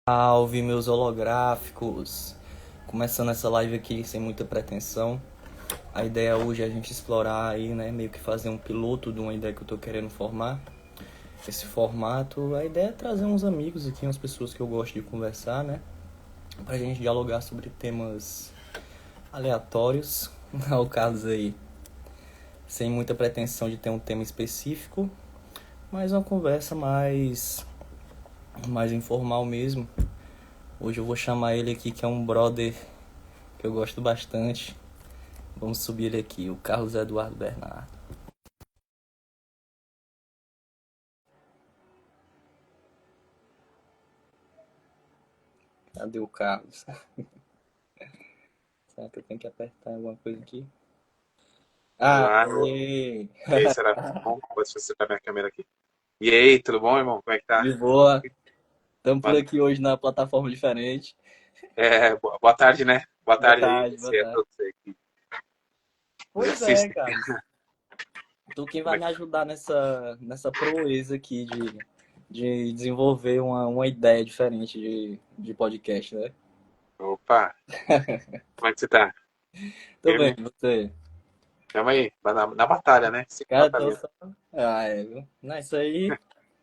Salve, meus holográficos! Começando essa live aqui sem muita pretensão. A ideia hoje é a gente explorar aí, né, meio que fazer um piloto de uma ideia que eu tô querendo formar. Esse formato, a ideia é trazer uns amigos aqui, umas pessoas que eu gosto de conversar, né, pra gente dialogar sobre temas aleatórios, ao caso aí, sem muita pretensão de ter um tema específico, mas uma conversa mais informal mesmo. Hoje eu vou chamar ele aqui, que é um brother que eu gosto bastante. Vamos subir ele aqui, o Carlos Eduardo Bernardo. Cadê o Carlos? Será que eu tenho que apertar alguma coisa aqui? Ah, Olá, e aí, será bom? Vou separar minha câmera aqui. E aí, tudo bom, irmão? Como é que tá? de boa. Estamos por Boa, aqui hoje na plataforma diferente. boa tarde, né? Boa Boa tarde aí, tarde, boa você, a tarde. todos aí que nos Pois é, assistem. Carlos. Tu quem Como vai é me que... ajudar nessa proeza aqui de desenvolver uma ideia diferente de podcast, né? Opa, como é que você tá? Tô bem, Firme? você? Tamo aí, na batalha, né? Sempre Cara, tô batalhando. só... Ah, é, viu? Não, isso aí...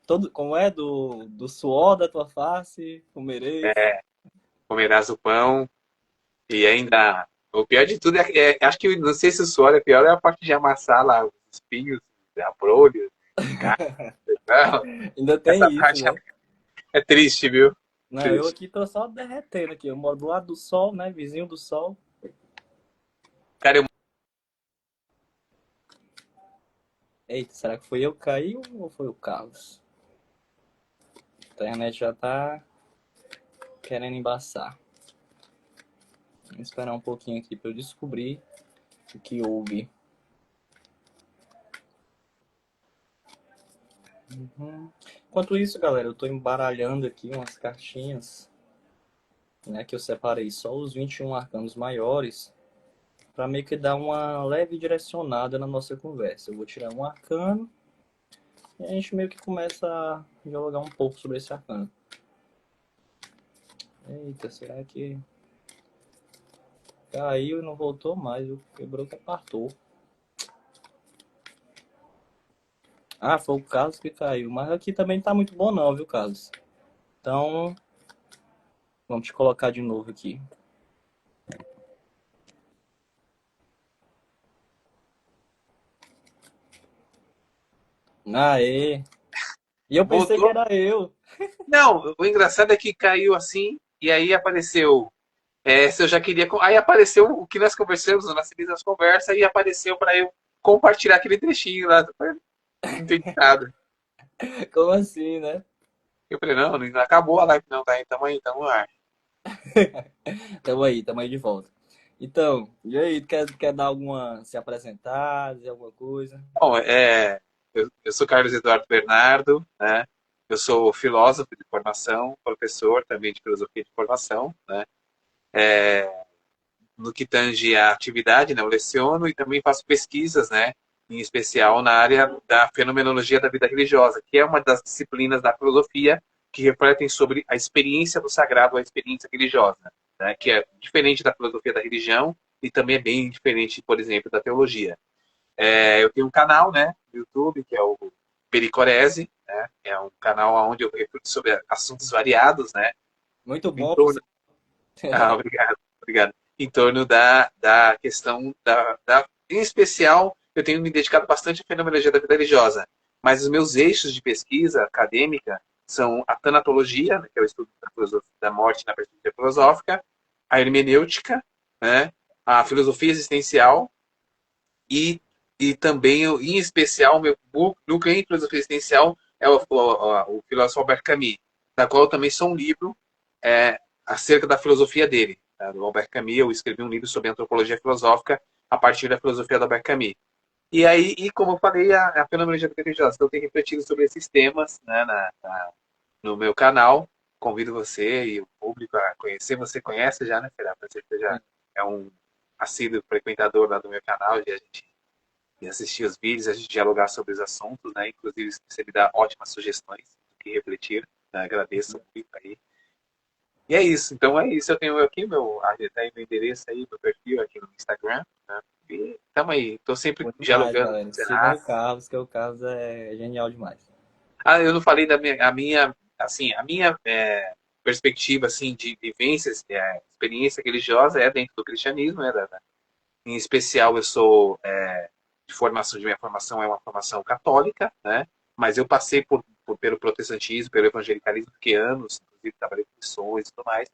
Todo, como é? Do suor da tua face, comereis. Comerás o pão e ainda... O pior de tudo acho que, não sei se o suor é pior, é a parte de amassar lá os espinhos, a brolha, carne. Não, Ainda essa tem isso, parte né? é triste, viu? Não, eu Triste. aqui tô só derretendo aqui. Eu moro do lado do sol, né? Vizinho do sol. Cara, Eita, será que foi eu que caiu ou foi o Carlos? A internet já tá querendo embaçar. Vamos esperar um pouquinho aqui pra eu descobrir o que houve. Uhum. Enquanto isso, galera, eu tô embaralhando aqui umas cartinhas, né? Que eu separei só os 21 arcanos maiores, para meio que dar uma leve direcionada na nossa conversa. Eu vou tirar um arcano e a gente meio que começa a dialogar um pouco sobre esse arcano. Eita, será que caiu e não voltou mais? Viu? Quebrou que apartou. Ah, foi o Carlos que caiu. Mas aqui também não tá muito bom não, viu, Carlos? Então, vamos te colocar de novo aqui. Aê! E eu pensei que voltou. era eu. Não, o engraçado é que caiu assim, e aí apareceu. Se eu já queria. Aí apareceu o que nós conversamos na seguinte das conversas, e apareceu para eu compartilhar aquele trechinho lá. Não entendi nada. Como assim, né? Eu falei, não, não acabou a live, não, tá? Então aí, então no ar. Tamo aí de volta. Então, e aí, quer dar alguma, se apresentar, dizer alguma coisa? Bom, eu sou Carlos Eduardo Bernardo, né? Eu sou filósofo de formação, professor também de filosofia de formação, né? No que tange a atividade, né? Eu leciono e também faço pesquisas, né? Em especial na área da fenomenologia da vida religiosa, que é uma das disciplinas da filosofia que refletem sobre a experiência do sagrado, a experiência religiosa, né? Que é diferente da filosofia da religião e também é bem diferente, por exemplo, da teologia. Eu tenho um canal, né, no YouTube, que é o Pericorese, né? É um canal onde eu reflito sobre assuntos variados, né? Muito Em bom, por torno Ah, obrigado, obrigado. Em torno da questão em especial, eu tenho me dedicado bastante à fenomenologia da vida religiosa, mas os meus eixos de pesquisa acadêmica são a tanatologia, né, que é o estudo da morte na perspectiva filosófica, a hermenêutica, né, a filosofia existencial e, e também, em especial, o meu núcleo em filosofia existencial é o filósofo Albert Camus, da qual eu também sou um livro acerca da filosofia dele. Tá? Do Albert Camus, eu escrevi um livro sobre antropologia filosófica a partir da filosofia do Albert Camus. E aí, como eu falei, a fenomenologia religiosa. Então, eu tenho refletido sobre esses temas, né, no meu canal. Convido você e o público a conhecer. Você conhece já, né, Fernando? Você já é um assíduo frequentador lá do meu canal, e a gente e assistir os vídeos, a gente dialogar sobre os assuntos, né? Inclusive, você me dá ótimas sugestões do que refletir. Né? Agradeço muito aí. E é isso. Então é isso. Eu tenho aqui tá aí meu endereço aí, meu perfil aqui no Instagram, né? E tamo aí. Tô sempre Bom demais, dialogando com galera. o Sigam o Renato. Carlos, que o Carlos é genial demais. Ah, eu não falei da minha perspectiva, assim, de vivências, experiência religiosa é dentro do cristianismo, né, em especial, eu sou minha formação é uma formação católica, né? Mas eu passei pelo protestantismo, pelo evangelicalismo, fiquei anos, inclusive trabalhei com missões e tudo mais.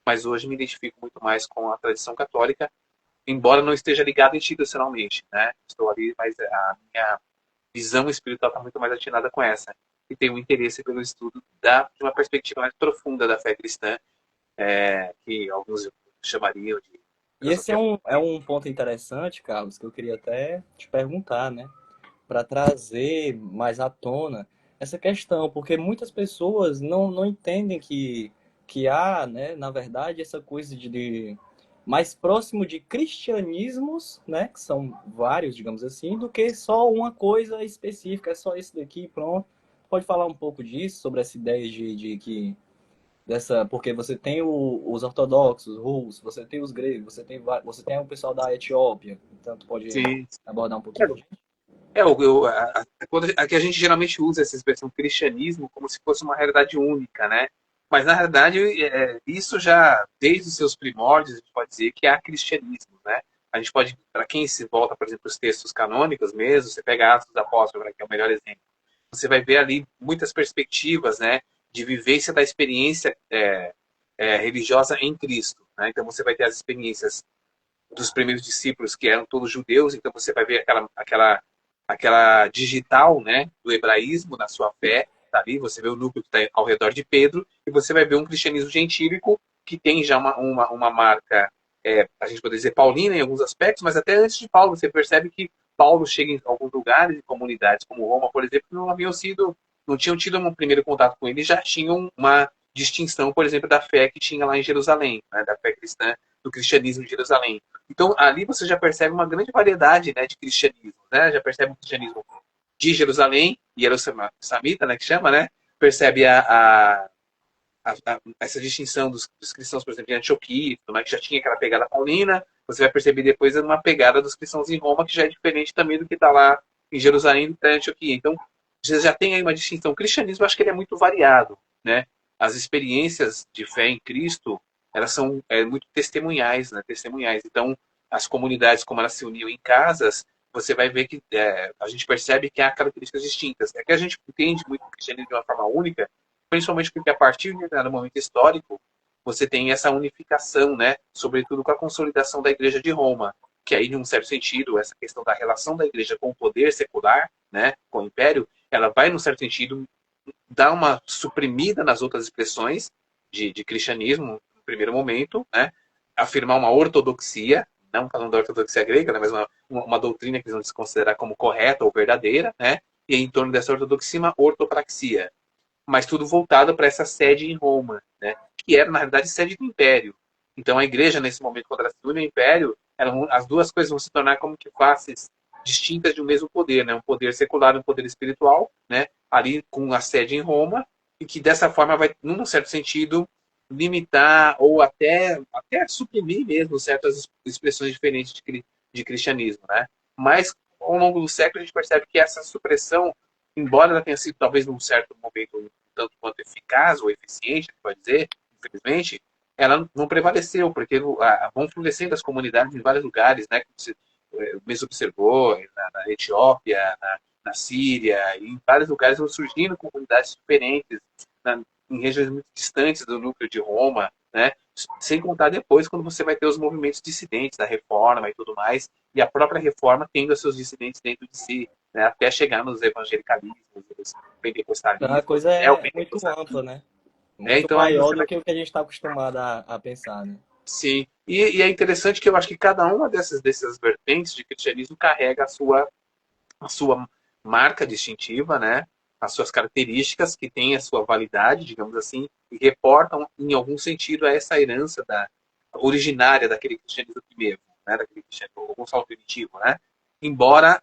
Mas hoje me identifico muito mais com a tradição católica, embora não esteja ligado institucionalmente, né? Estou ali, mas a minha visão espiritual está muito mais atinada com essa. E tenho um interesse pelo estudo de uma perspectiva mais profunda da fé cristã, que alguns chamariam de E esse filosofia. é um ponto interessante, Carlos, que eu queria até te perguntar, né? Para trazer mais à tona essa questão, porque muitas pessoas não entendem que há, né, na verdade, essa coisa de mais próximo de cristianismos, né, que são vários, digamos assim, do que só uma coisa específica, é só isso daqui, pronto. Pode falar um pouco disso, sobre essa ideia de que dessa, porque você tem os ortodoxos, os russos, você tem os gregos, você tem o pessoal da Etiópia, então tu pode Sim. abordar um pouquinho com a gente? Aqui a gente geralmente usa essa expressão cristianismo como se fosse uma realidade única, né? Mas na realidade isso já desde os seus primórdios a gente pode dizer que há cristianismo, né? A gente pode, para quem se volta, por exemplo, os textos canônicos mesmo, você pega Atos dos Apóstolos, que é o melhor exemplo, você vai ver ali muitas perspectivas, né, de vivência da experiência religiosa em Cristo, né? Então você vai ter as experiências dos primeiros discípulos que eram todos judeus, então você vai ver aquela digital, né, do hebraísmo na sua fé, tá ali, você vê o núcleo que está ao redor de Pedro, e você vai ver um cristianismo gentílico que tem já uma marca, a gente pode dizer, paulina em alguns aspectos, mas até antes de Paulo, você percebe que Paulo chega em alguns lugares e comunidades, como Roma, por exemplo, não tinham tido um primeiro contato com ele, já tinham uma distinção, por exemplo, da fé que tinha lá em Jerusalém, né, da fé cristã, do cristianismo de Jerusalém. Então, ali você já percebe uma grande variedade, né, de cristianismo, né? Já percebe o cristianismo de Jerusalém, Samita, né, que chama, né? Percebe essa distinção dos cristãos, por exemplo, de Antioquia, que já tinha aquela pegada paulina. Você vai perceber depois uma pegada dos cristãos em Roma, que já é diferente também do que está lá em Jerusalém e Antioquia. Então, você já tem aí uma distinção. O cristianismo, eu acho que ele é muito variado, né? As experiências de fé em Cristo, elas são muito testemunhais, né? Testemunhais. Então, as comunidades, como elas se uniam em casas, você vai ver que a gente percebe que há características distintas. É que a gente entende muito o cristianismo de uma forma única, principalmente porque a partir de um determinado momento histórico, você tem essa unificação, né? Sobretudo com a consolidação da Igreja de Roma, que aí, num certo sentido, essa questão da relação da Igreja com o poder secular, né? Com o Império, ela vai, num certo sentido, dar uma suprimida nas outras expressões de cristianismo, no primeiro momento, né? Afirmar uma ortodoxia, não falando da ortodoxia grega, né? Mas uma doutrina que eles vão considerar como correta ou verdadeira, né? E em torno dessa ortodoxia, uma ortopraxia, mas tudo voltado para essa sede em Roma, né? Que era, na realidade, sede do Império. Então, a igreja, nesse momento, quando ela se une ao Império, as duas coisas vão se tornar como que faces distintas de um mesmo poder, né? Um poder secular e um poder espiritual, né? Ali com a sede em Roma, e que dessa forma vai, num certo sentido, limitar ou até suprimir mesmo certas expressões diferentes de cristianismo, né? Mas, ao longo do século, a gente percebe que essa supressão, embora ela tenha sido talvez num certo momento um tanto quanto eficaz ou eficiente, pode dizer, infelizmente, ela não prevaleceu, porque vão florescendo as comunidades em vários lugares, né? Como você mesmo observou, na Etiópia, na Síria, e em vários lugares vão surgindo comunidades diferentes, em regiões muito distantes do núcleo de Roma, né? Sem contar depois quando você vai ter os movimentos dissidentes da reforma e tudo mais, e a própria reforma tendo os seus dissidentes dentro de si, né? Até chegar nos evangelicalismos, nos Então, a pentecostalismos, coisa é muito ampla, neopentecostalismos. né? Muito Então aí maior você do vai. que o que a gente está acostumado a pensar, né? Sim. E é interessante que eu acho que cada uma dessas vertentes de cristianismo carrega a sua marca distintiva, né? As suas características que têm a sua validade, digamos assim, e reportam em algum sentido a essa herança originária daquele cristianismo primeiro, né? Daquele cristianismo, alguns falam primitivo, né? Embora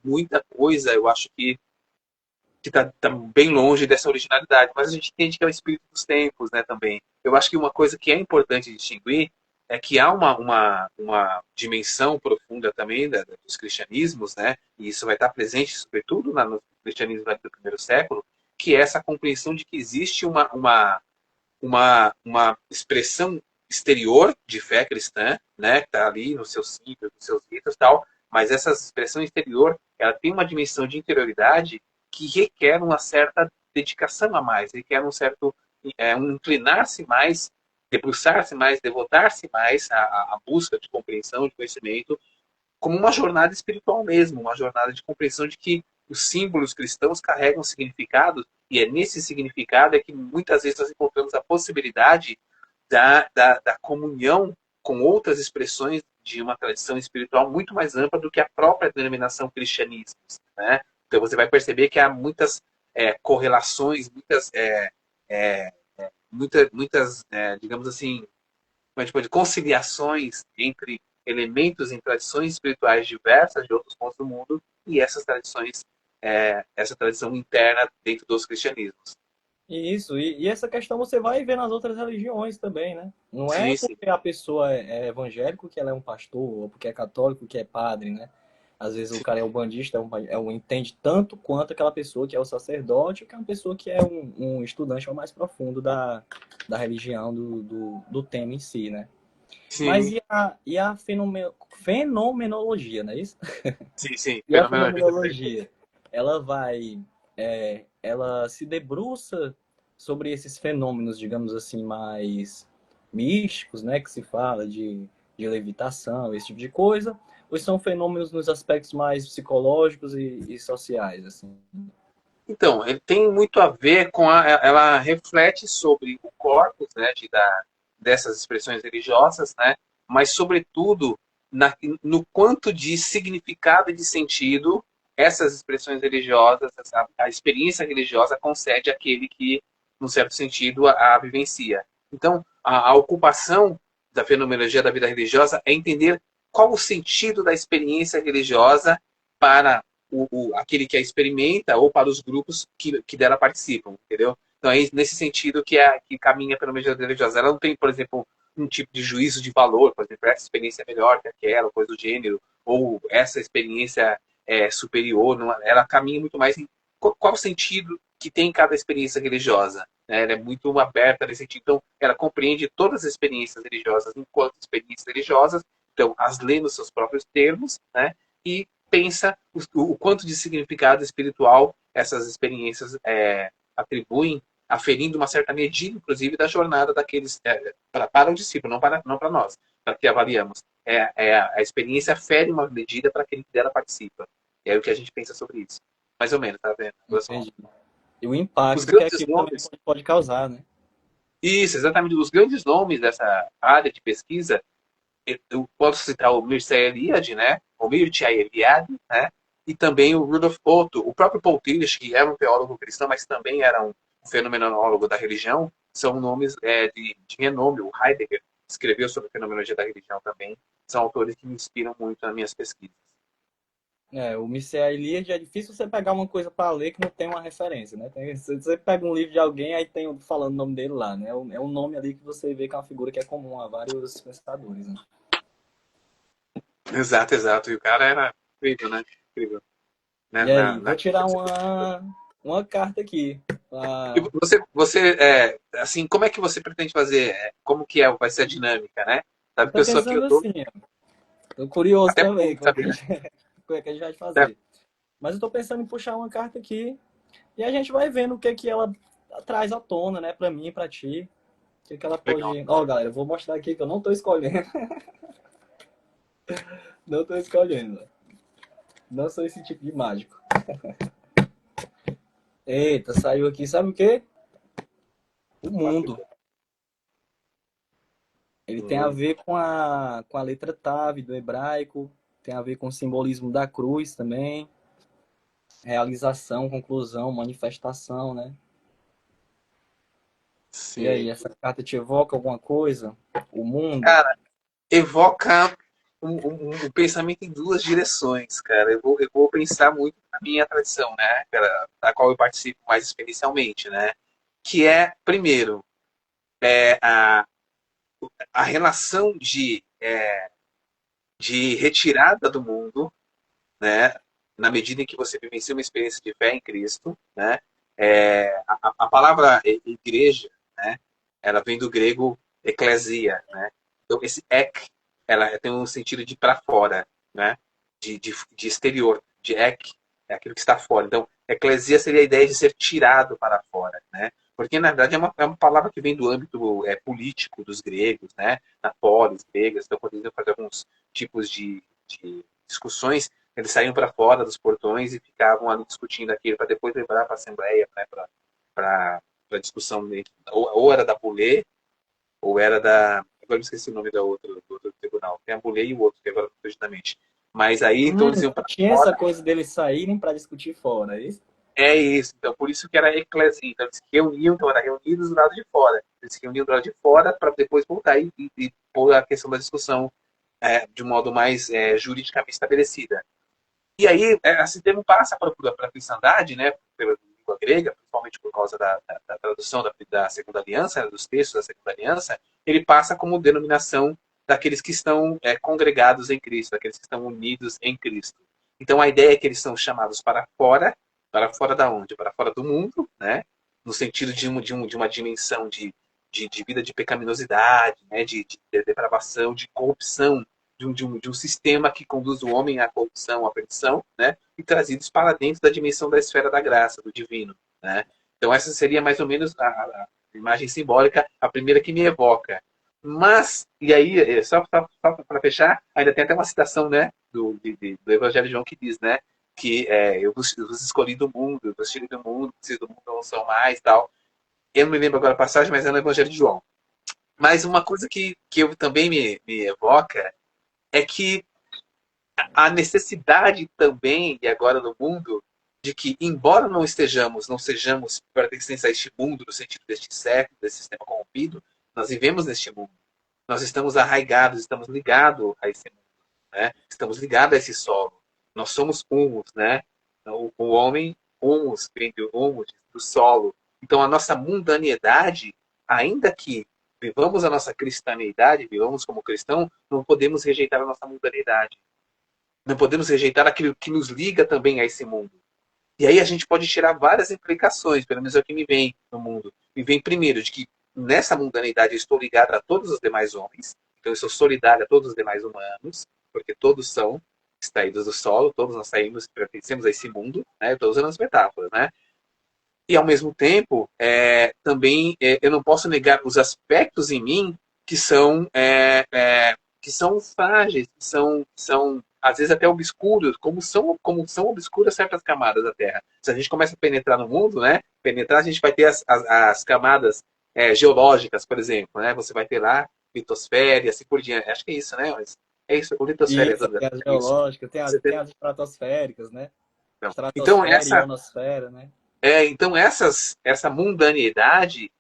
muita coisa, eu acho que que tá bem longe dessa originalidade, mas a gente entende que é o espírito dos tempos, né, também. Eu acho que uma coisa que é importante distinguir é que há uma dimensão profunda também dos cristianismos, né, e isso vai estar presente, sobretudo, no cristianismo do primeiro século, que é essa compreensão de que existe uma expressão exterior de fé cristã, né, que está ali nos seus símbolos, nos seus ritos e tal, mas essa expressão exterior, ela tem uma dimensão de interioridade que requer uma certa dedicação a mais, requer um certo um inclinar-se mais, debruçar-se mais, devotar-se mais à busca de compreensão, de conhecimento, como uma jornada espiritual mesmo, uma jornada de compreensão de que os símbolos cristãos carregam significado, e é nesse significado é que muitas vezes nós encontramos a possibilidade da comunhão com outras expressões de uma tradição espiritual muito mais ampla do que a própria denominação cristianismo, né? Então você vai perceber que há muitas correlações, é, digamos assim, tipo de conciliações entre elementos em tradições espirituais diversas de outros pontos do mundo e essas tradições, essa tradição interna dentro dos cristianismos. E essa questão você vai ver nas outras religiões também, né? Não é Sim, sim. porque a pessoa é evangélico que ela é um pastor, ou porque é católico que é padre, né? Às vezes o Sim, cara é bandista, entende tanto quanto aquela pessoa que é o sacerdote, ou que é uma pessoa que é um estudante mais profundo da religião, do tema em si, né? Mas sim, e a fenomenologia, não é isso? sim, sim. E a Fenomenologia. fenomenologia, ela ela se debruça sobre esses fenômenos, digamos assim, mais místicos, né, que se fala de levitação, esse tipo de coisa, ou são fenômenos nos aspectos mais psicológicos e sociais, assim? Então, ele tem muito a ver com ela reflete sobre o corpus, né, dessas expressões religiosas, né, mas sobretudo no quanto de significado e de sentido essas expressões religiosas, a experiência religiosa concede àquele que, num certo sentido, a vivencia. Então, a ocupação da fenomenologia da vida religiosa é entender qual o sentido da experiência religiosa para aquele que a experimenta ou para os grupos que dela participam, entendeu? Então é nesse sentido que caminha pela medida religiosa. Ela não tem, por exemplo, um tipo de juízo de valor, por exemplo, essa experiência é melhor que aquela, coisa do gênero, ou essa experiência é superior, não, ela caminha muito mais em qual o sentido que tem cada experiência religiosa. Né? Ela é muito aberta nesse sentido, então ela compreende todas as experiências religiosas enquanto experiências religiosas, então as lê nos seus próprios termos, né? E pensa o quanto de significado espiritual essas experiências atribuem, aferindo uma certa medida, inclusive, da jornada daqueles para o discípulo, não para nós, para que avaliamos. A experiência afere uma medida para aquele que dela participa. É o que a gente pensa sobre isso. Mais ou menos, tá vendo? Entendi. E o Os impacto que grandes aquilo também nomes, pode causar, né? isso, exatamente, os grandes nomes dessa área de pesquisa, eu posso citar o Mircea Eliade, né? O Mircea Eliade, né? E também o Rudolf Otto, o próprio Paul Tillich, que era um teólogo cristão, mas também era um fenomenólogo da religião, são nomes de renome. O Heidegger escreveu sobre a fenomenologia da religião também. São autores que me inspiram muito nas minhas pesquisas. O Mircea Eliade é difícil você pegar uma coisa para ler que não tem uma referência, né? Você pega um livro de alguém, aí tem falando o nome dele lá, né? É um nome ali que você vê que é uma figura que é comum a vários pensadores, né? Exato, exato. E o cara era incrível, né? Incrível. Né? E aí, vou tirar uma carta aqui. E Pra... assim, como é que você pretende fazer? Como que vai ser a dinâmica, né? Eu Sabe que tô eu sou aqui, eu pensando tô assim, ó. Tô curioso até também por saber. como é que a gente vai Até, fazer. Mas eu tô pensando em puxar uma carta aqui e a gente vai vendo o que que ela traz à tona, né? Pra mim, pra ti. O que que ela legal. pode... Ó, galera, eu vou mostrar aqui que eu não tô escolhendo. Não tô escolhendo. Não sou esse tipo de mágico. Eita, saiu aqui, sabe o quê? O mundo. Ele tem a Hum, ver com a letra Tav do hebraico, tem a ver com o simbolismo da cruz também, realização, conclusão, manifestação, né? E sim. aí, essa carta te evoca alguma coisa? O mundo? Cara, evoca. um pensamento em duas direções, cara. Eu vou pensar muito na minha tradição, né? Da qual eu participo mais experiencialmente, né? Que é, primeiro, a relação de retirada do mundo, né? Na medida em que você vivencia uma experiência de fé em Cristo, né? A palavra igreja, né? Ela vem do grego eclesia, né? Então esse ek, ela tem um sentido de para fora, né? De exterior, de ek é aquilo que está fora. Então eclesia seria a ideia de ser tirado para fora, né? Porque na verdade é uma palavra que vem do âmbito político dos gregos, né? Na polis gregas, então quando eles fazer alguns tipos de discussões, eles saíam para fora dos portões e ficavam ali discutindo aquilo para depois levar para a Assembleia, né, para discussão. Ou era da Boulé, ou era da. Agora eu esqueci o nome do outro tribunal. Tem a Boulé e o outro, que agora não estou na mente. Mas aí, então eles iam para Tinha essa fora. coisa deles saírem para discutir fora, é isso? É isso. Então, por isso que era eclesia. Então, eles se reuniam, então, era reunidos do lado de fora. Eles se reuniam do lado de fora para depois voltar e pôr a questão da discussão de um modo mais juridicamente estabelecida. E aí, esse termo passa para a cristandade, né, pela língua grega, principalmente por causa da tradução da Segunda Aliança, né, dos textos da Segunda Aliança, ele passa como denominação daqueles que estão congregados em Cristo, daqueles que estão unidos em Cristo. Então, a ideia é que eles são chamados para fora da onde? Para fora do mundo, né, no sentido de uma dimensão de vida de pecaminosidade, né, de depravação, de corrupção, de um sistema que conduz o homem à corrupção, à perdição, né? E trazidos para dentro da dimensão da esfera da graça, do divino, né? Então essa seria mais ou menos a imagem simbólica, a primeira que me evoca. Mas, e aí, só para fechar, ainda tem até uma citação, né, do Evangelho de João que diz, né, que eu vos escolhi do mundo, eu vos tirei do mundo, vocês do mundo não são mais, tal. Eu não me lembro agora a passagem, mas é no Evangelho de João. Mas uma coisa que eu também me evoca é que a necessidade também, e agora no mundo, de que, embora não sejamos pertencentes a este mundo, no sentido deste século, desse sistema corrompido, nós vivemos neste mundo. Nós estamos arraigados, estamos ligados a esse mundo, né? Estamos ligados a esse solo. Nós somos humus, né? O homem, humus, vem do humus, do solo. Então, a nossa mundanidade, ainda que vivamos a nossa cristianidade, vivamos como cristão, não podemos rejeitar a nossa mundanidade. Não podemos rejeitar aquilo que nos liga também a esse mundo. E aí a gente pode tirar várias implicações, pelo menos é o que me vem no mundo. Me vem primeiro de que nessa mundanidade eu estou ligado a todos os demais homens, então eu sou solidário a todos os demais humanos, porque todos são extraídos do solo, todos nós saímos, pertencemos a esse mundo, né? Eu estou usando as metáforas, né? E ao mesmo tempo, também eu não posso negar os aspectos em mim que são frágeis, que são às vezes até obscuros, como são obscuras certas camadas da Terra. Se a gente começa a penetrar no mundo, né? Penetrar, a gente vai ter as camadas geológicas, por exemplo, né? Você vai ter lá litosfera e assim por diante. Acho que é isso, né? Mas é isso, o litosfera, Isso, tem as é isso. geológicas, Você tem tem... as estratosféricas, né? Não. Então, Estratosfera e ionosfera, né? então essa mundanidade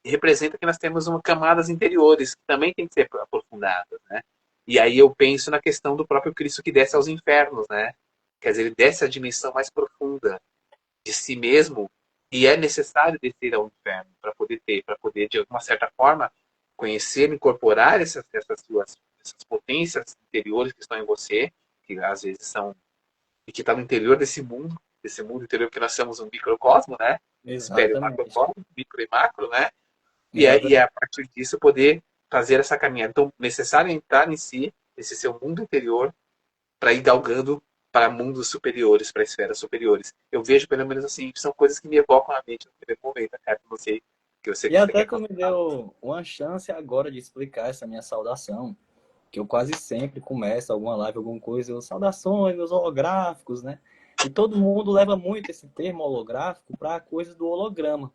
representa que nós temos camadas interiores que também têm que ser aprofundadas, né? E aí eu penso na questão do próprio Cristo que desce aos infernos, né? Quer dizer, ele desce à dimensão mais profunda de si mesmo e é necessário descer ao inferno para poder de alguma certa forma conhecer, incorporar essas potências interiores que estão em você, que às vezes são e que está no interior desse mundo interior que nós somos um microcosmo, né? Espelho Exatamente. macrocosmo, micro e macro, né? E é a Exatamente. partir disso poder fazer essa caminhada. Então, necessário entrar em si, esse seu mundo interior, para ir galgando para mundos superiores, para esferas superiores. Eu vejo, pelo menos assim, que são coisas que me evocam a mente no primeiro momento, cara. Não sei que você E até quer tu me contar. deu uma chance agora de explicar essa minha saudação, que eu quase sempre começo alguma live, alguma coisa, eu, saudações, meus holográficos, né? E todo mundo leva muito esse termo holográfico para coisas do holograma.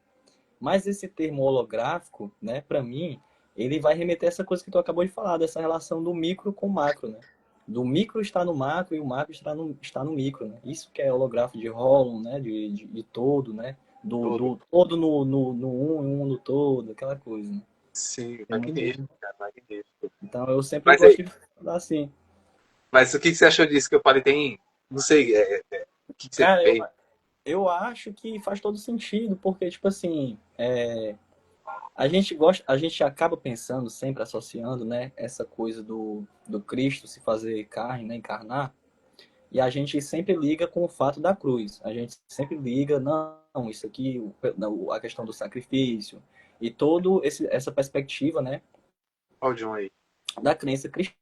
Mas esse termo holográfico, né, para mim, ele vai remeter a essa coisa que tu acabou de falar, dessa relação do micro com o macro, né? Do micro está no macro e o macro está no micro, né? Isso que é holográfico de Rollin, né? De todo, né? Tudo. Do todo no um e um no todo, aquela coisa, né? Sim, É muito... magnífico, cara, magnífico. Então eu sempre Mas aí, gosto de falar assim. Mas o que você achou disso que eu falei? Tem, não sei, o que você Cara, fez? eu acho que faz todo sentido, porque, tipo assim, a gente gosta, a gente acaba pensando, sempre associando, né, essa coisa do Cristo se fazer carne, né, encarnar, e a gente sempre liga com o fato da cruz. A gente sempre liga, não, isso aqui, a questão do sacrifício, e todo essa perspectiva, né, Olha o John aí. da crença cristã,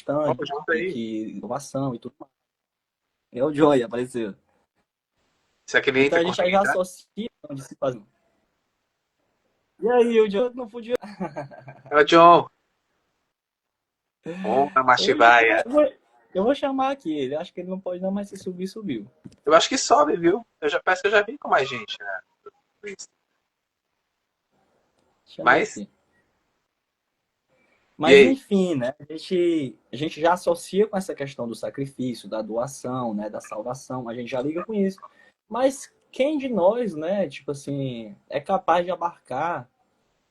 Olha o John tá de aí. que inovação e tudo mais. É o Joy, apareceu. Será que ele Então entra? a gente Consegue já entrar? associa onde se faz. E aí, o Joy não podia. Olha o John. Om Namah Eu, já- Shivaya. eu vou chamar aqui ele. Acho que ele não pode não, mas se subir, subiu. Eu acho que sobe, viu? Parece que eu já vi com mais gente, né? Chamei Mas, aqui. e Mas aí? enfim, né? A gente já associa com essa questão do sacrifício, da doação, né? Da salvação. A gente já liga com isso. Mas quem de nós, né? Tipo assim, é capaz de abarcar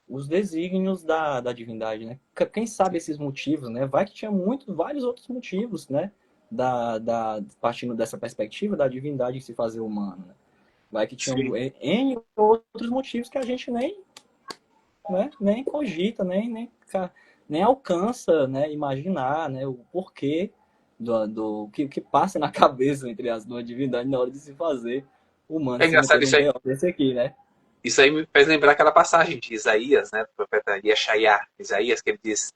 os desígnios da divindade, né? Quem sabe esses motivos, né? Vai que tinha vários outros motivos, né? Partindo dessa perspectiva da divindade em se fazer humano, né? Vai que tinha Sim. N outros motivos que a gente nem, né, nem cogita, nem alcança, né, imaginar, né, o porquê que passa na cabeça entre as duas divindades na hora de se fazer humano É se engraçado meter num isso aí. B.O. desse aqui, né? Isso aí me faz lembrar aquela passagem de Isaías, né? Do profeta Yeshaya. Isaías, que ele diz,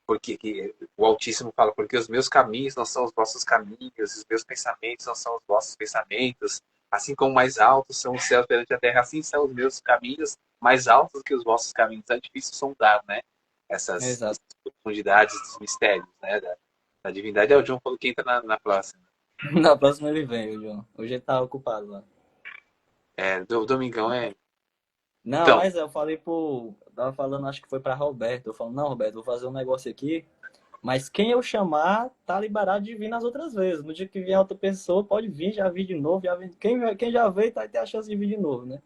porque que o Altíssimo fala, porque os meus caminhos não são os vossos caminhos, os meus pensamentos não são os vossos pensamentos. Assim como mais altos são os céus perante a terra, assim são os meus caminhos mais altos que os vossos caminhos. É difícil sondar, né? Essas Exato. profundidades dos mistérios, né? Da divindade. É o João falou que entra na próxima. Na próxima ele vem, o João. Hoje ele tá ocupado lá. Do Domingão é. Não, Então, mas eu falei pro. Eu tava falando, acho que foi pra Roberto. Eu falo, não, Roberto, vou fazer um negócio aqui. Mas quem eu chamar, tá liberado de vir nas outras vezes. No dia que vier outra pessoa, pode vir, já vir de novo. Quem já veio, vai ter a chance de vir de novo, né?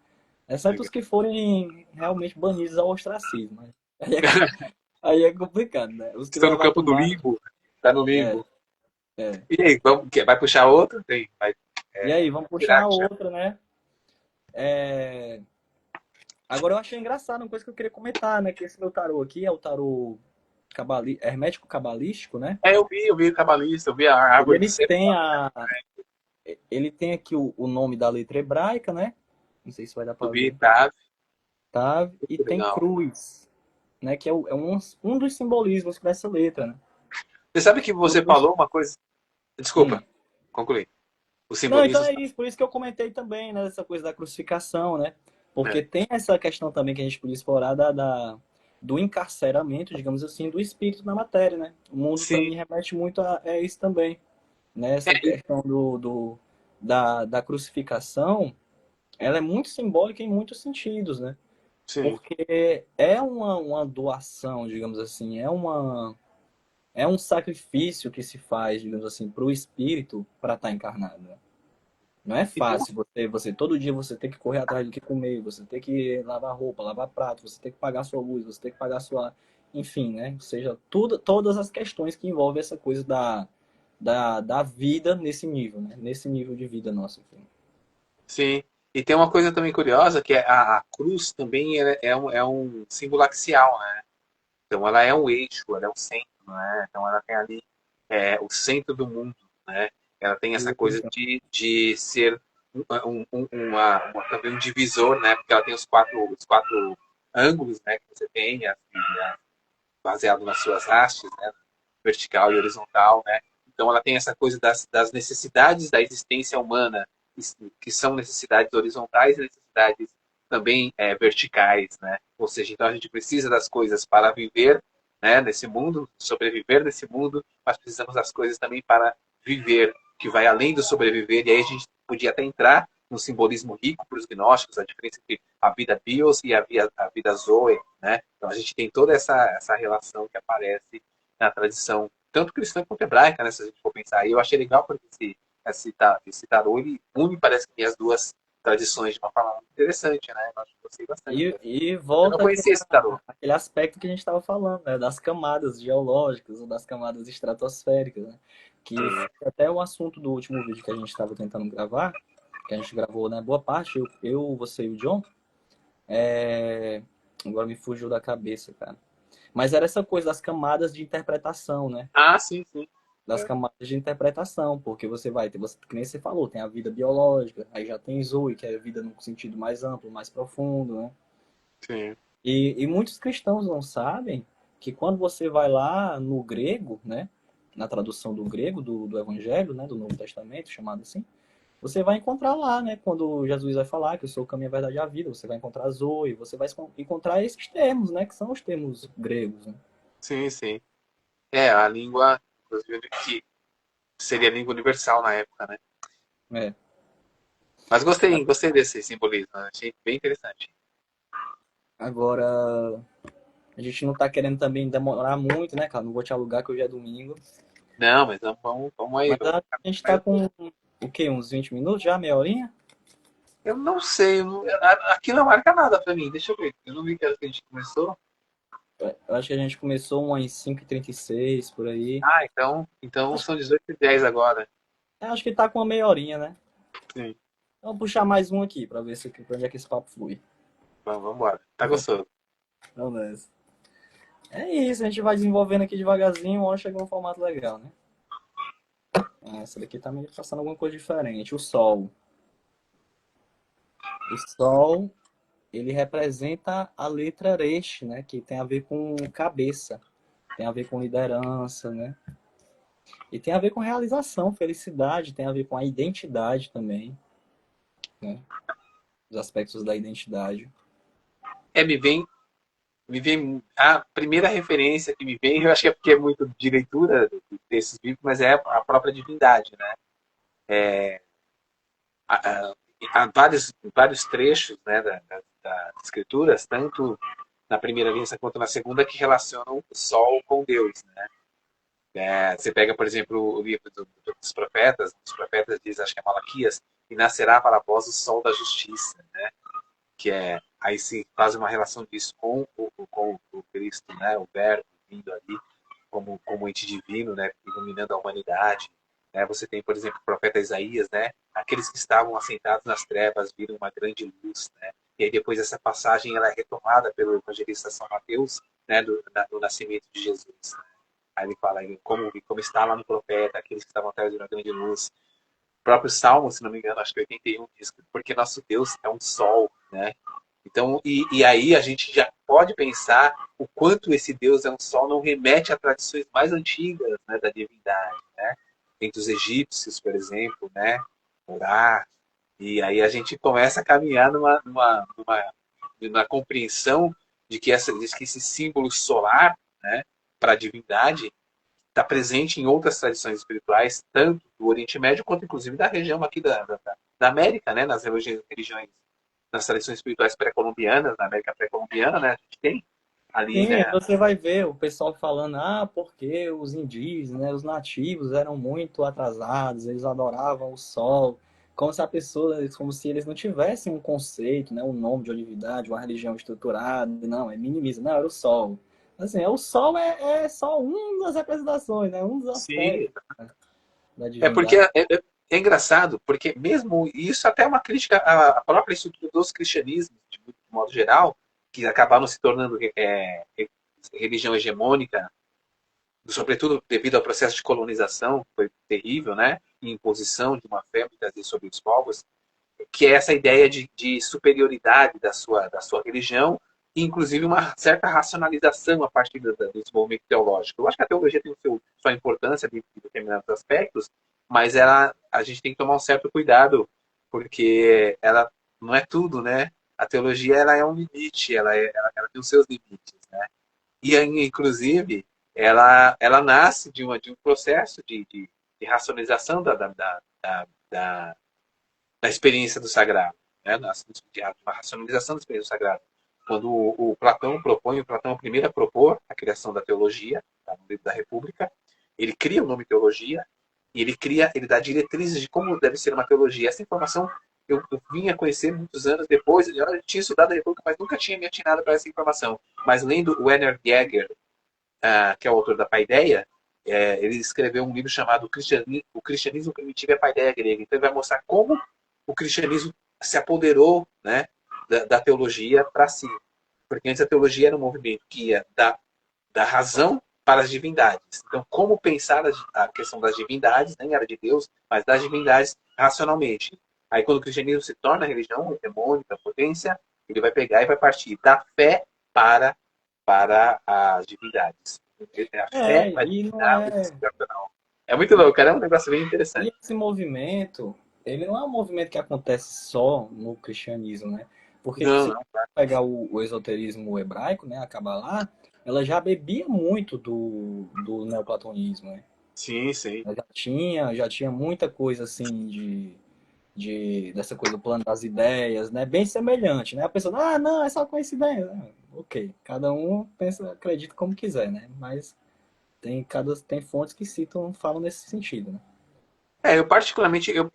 Exceto os que forem realmente banidos ao ostracismo. Né? Aí é complicado, né? Os que estou no levar campo do tomate. limbo. Tá no É, limbo. é. E aí, vai puxar outro? Tem, vai E aí, vamos puxar tirar, a já. outra, né? É... Agora eu achei engraçado uma coisa que eu queria comentar, né? Que esse meu tarô aqui é o tarô hermético cabalístico, né? Eu vi o cabalista, eu vi a E árvore do céu, ele tem aqui o nome da letra hebraica, né? Não sei se vai dar eu para vi ver. Tav, Tá? E muito tem legal. cruz, né? Que é um dos simbolismos para essa letra, né? Você sabe que você Cruz. falou uma coisa. Desculpa, Hum. concluí. O Não, então simbolismo. é isso, por isso que eu comentei também, né? Essa coisa da crucificação, né? Porque É. tem essa questão também que a gente podia explorar do encarceramento, digamos assim, do espírito na matéria, né? O mundo para Sim, mim remete muito a isso também, né? é, Essa questão da crucificação, ela é muito simbólica em muitos sentidos, né? sim. Porque é uma doação, digamos assim, é um sacrifício que se faz, digamos assim, para o espírito para estar encarnado, né? Não é E tem uma, fácil você todo dia você ter que correr atrás do que comer, você ter que lavar roupa, lavar prato, você ter que pagar sua luz, você ter que pagar sua, enfim, né? Ou seja, todas as questões que envolvem essa coisa da vida nesse nível, né? Nesse nível de vida nossa, enfim. sim. E tem uma coisa também curiosa, que é a cruz também é um símbolo axial, né? Então ela é um eixo, ela é um centro, né? Então ela tem ali o centro do mundo, né? Ela tem essa coisa Isso. de ser também um divisor, né? Porque ela tem os quatro ângulos, né? Que você tem, baseado nas suas hastes, né? Vertical e horizontal, né? Então ela tem essa coisa das necessidades da existência humana, que são necessidades horizontais e necessidades também verticais, né? Ou seja, então a gente precisa das coisas para viver, né, nesse mundo, sobreviver nesse mundo, mas precisamos das coisas também para viver, que vai além do sobreviver. E aí a gente podia até entrar no simbolismo rico para os gnósticos, a diferença entre a vida bios e a vida zoe, né? Então a gente tem toda essa relação que aparece na tradição tanto cristã quanto hebraica, né, se a gente for pensar. E eu achei legal porque esse tarô, ele une, parece que as duas, tradições de uma forma muito interessante, né? Eu acho que gostei bastante. E Eu não volta conhecia esse tarô. aquele aspecto que a gente estava falando, né, das camadas geológicas ou das camadas estratosféricas, né, que foi até o assunto do último vídeo que a gente estava tentando gravar, que a gente gravou, né, boa parte, você e o John, agora me fugiu da cabeça, cara. Mas era essa coisa das camadas de interpretação, né? Ah, sim, sim. Das É, camadas de interpretação, porque você vai ter, você, que nem você falou, tem a vida biológica, aí já tem Zoe, que é a vida num sentido mais amplo, mais profundo, né? sim. E muitos cristãos não sabem que quando você vai lá no grego, né, na tradução do grego do Evangelho, né, do Novo Testamento, chamado assim, você vai encontrar lá, né, quando Jesus vai falar que eu sou o caminho, a verdade e a vida, você vai encontrar Zoe, você vai encontrar esses termos, né, que são os termos gregos, né? Sim, sim. É, a língua, inclusive, que seria a língua universal na época, né? É. Mas gostei desse simbolismo, né? Achei bem interessante. Agora, a gente não tá querendo também demorar muito, né, cara? Não vou te alugar que hoje é domingo. Não, mas vamos aí. Mas a gente tá com o quê? Uns 20 minutos já? Meia horinha? Eu não sei, aqui não marca nada pra mim. Deixa eu ver. Eu não vi que era que a gente começou. Eu acho que a gente começou umas 5h36 por aí. Ah, então Acho, são 18h10 agora. acho que tá com uma meia horinha, né? Sim. Vamos puxar mais um aqui pra ver se, pra onde é que esse papo flui. Vamos embora. Tá gostoso. Vamos nessa. É isso, a gente vai desenvolvendo aqui devagarzinho, uma hora chega um formato legal, né? Essa daqui tá me passando alguma coisa diferente. O Sol. O Sol, ele representa a letra Resh, né? Que tem a ver com cabeça, tem a ver com liderança, né? E tem a ver com realização, felicidade, tem a ver com a identidade também, né? Os aspectos da identidade. É, me vem a primeira referência que me vem, eu acho que é porque é muito de leitura desses livros, mas é a própria divindade, né? Há, há vários trechos, né, das escrituras, tanto na primeira aliança quanto na segunda, que relacionam o sol com Deus, né? Você pega, por exemplo, o livro dos profetas, os profetas diz, acho que é Malaquias, e nascerá para vós o sol da justiça, né? Que é, aí se faz uma relação disso com o Cristo, né? O verbo vindo ali como ente divino, né? Iluminando a humanidade. Né? Você tem, por exemplo, o profeta Isaías, né? Aqueles que estavam assentados nas trevas viram uma grande luz, né? E aí depois essa passagem ela é retomada pelo evangelista São Mateus, né? Do nascimento de Jesus. Né? Aí ele fala como está lá no profeta, aqueles que estavam atrás de uma grande luz. O próprio Salmo, se não me engano, acho que 81 diz porque nosso Deus é um sol, né? Então, e aí a gente já pode pensar o quanto esse Deus é um sol não remete a tradições mais antigas, né, da divindade, né? Entre os egípcios, por exemplo, né? Orar. E aí a gente começa a caminhar numa compreensão de que esse símbolo solar, né, para a divindade, está presente em outras tradições espirituais, tanto do Oriente Médio quanto inclusive da região aqui da América, né? Nas religiões, nas tradições espirituais pré-colombianas, na América pré-colombiana, né? A gente tem ali, Sim, aí né? você vai ver o pessoal falando, porque os indígenas, né, os nativos eram muito atrasados, eles adoravam o sol, como se a pessoa, como se eles não tivessem um conceito, né, um nome de divindade, uma religião estruturada, não, é minimiza, não, era o sol. Assim, o sol é só uma das representações, né, um dos Sim. aspectos da É porque divindade. é engraçado, porque mesmo isso até é uma crítica à própria estrutura dos cristianismos, de modo geral, que acabaram se tornando religião hegemônica, sobretudo devido ao processo de colonização, que foi terrível, né? E imposição de uma fé muitas vezes sobre os povos, que é essa ideia de superioridade da sua religião, e inclusive uma certa racionalização a partir do desenvolvimento teológico. Eu acho que a teologia tem sua importância em determinados aspectos, mas a gente tem que tomar um certo cuidado, porque ela não é tudo, né? A teologia ela é um limite, ela tem os seus limites, né? E, inclusive, ela nasce de um processo de racionalização da, da experiência do sagrado, né? De uma racionalização da experiência do sagrado. Quando o Platão propõe, o Platão é o primeiro a propor a criação da teologia, tá, no livro da República, ele cria o nome teologia e ele dá diretrizes de como deve ser uma teologia. Essa informação eu vim a conhecer muitos anos depois. Eu tinha estudado a República, mas nunca tinha me atinado para essa informação. Mas lendo o Werner Jäger, que é o autor da Paideia, ele escreveu um livro chamado O Cristianismo Primitivo e a Paideia Grega. Então ele vai mostrar como o cristianismo se apoderou, né, da teologia para si. Porque antes a teologia era um movimento que ia da razão para as divindades. Então, como pensar a questão das divindades, nem era de Deus, mas das divindades racionalmente. Aí, quando o cristianismo se torna a religião hegemônica, potência, ele vai pegar e vai partir da fé para as divindades. A fé vai E não dominar o é. racional. É muito louco, cara. É um negócio bem E interessante. esse movimento, ele não é um movimento que acontece só no cristianismo, né? Porque Não, se não. pegar o esoterismo hebraico, né, a Kabbalah, ela já bebia muito do neoplatonismo, né? Sim, sim. Ela já tinha muita coisa assim dessa coisa do plano das ideias, né? Bem semelhante, né? A pessoa, ah, não, é só coincidência. Ah, ok, cada um pensa, acredita como quiser, né? Mas tem fontes que citam, falam nesse sentido, né? Eu particularmente, eu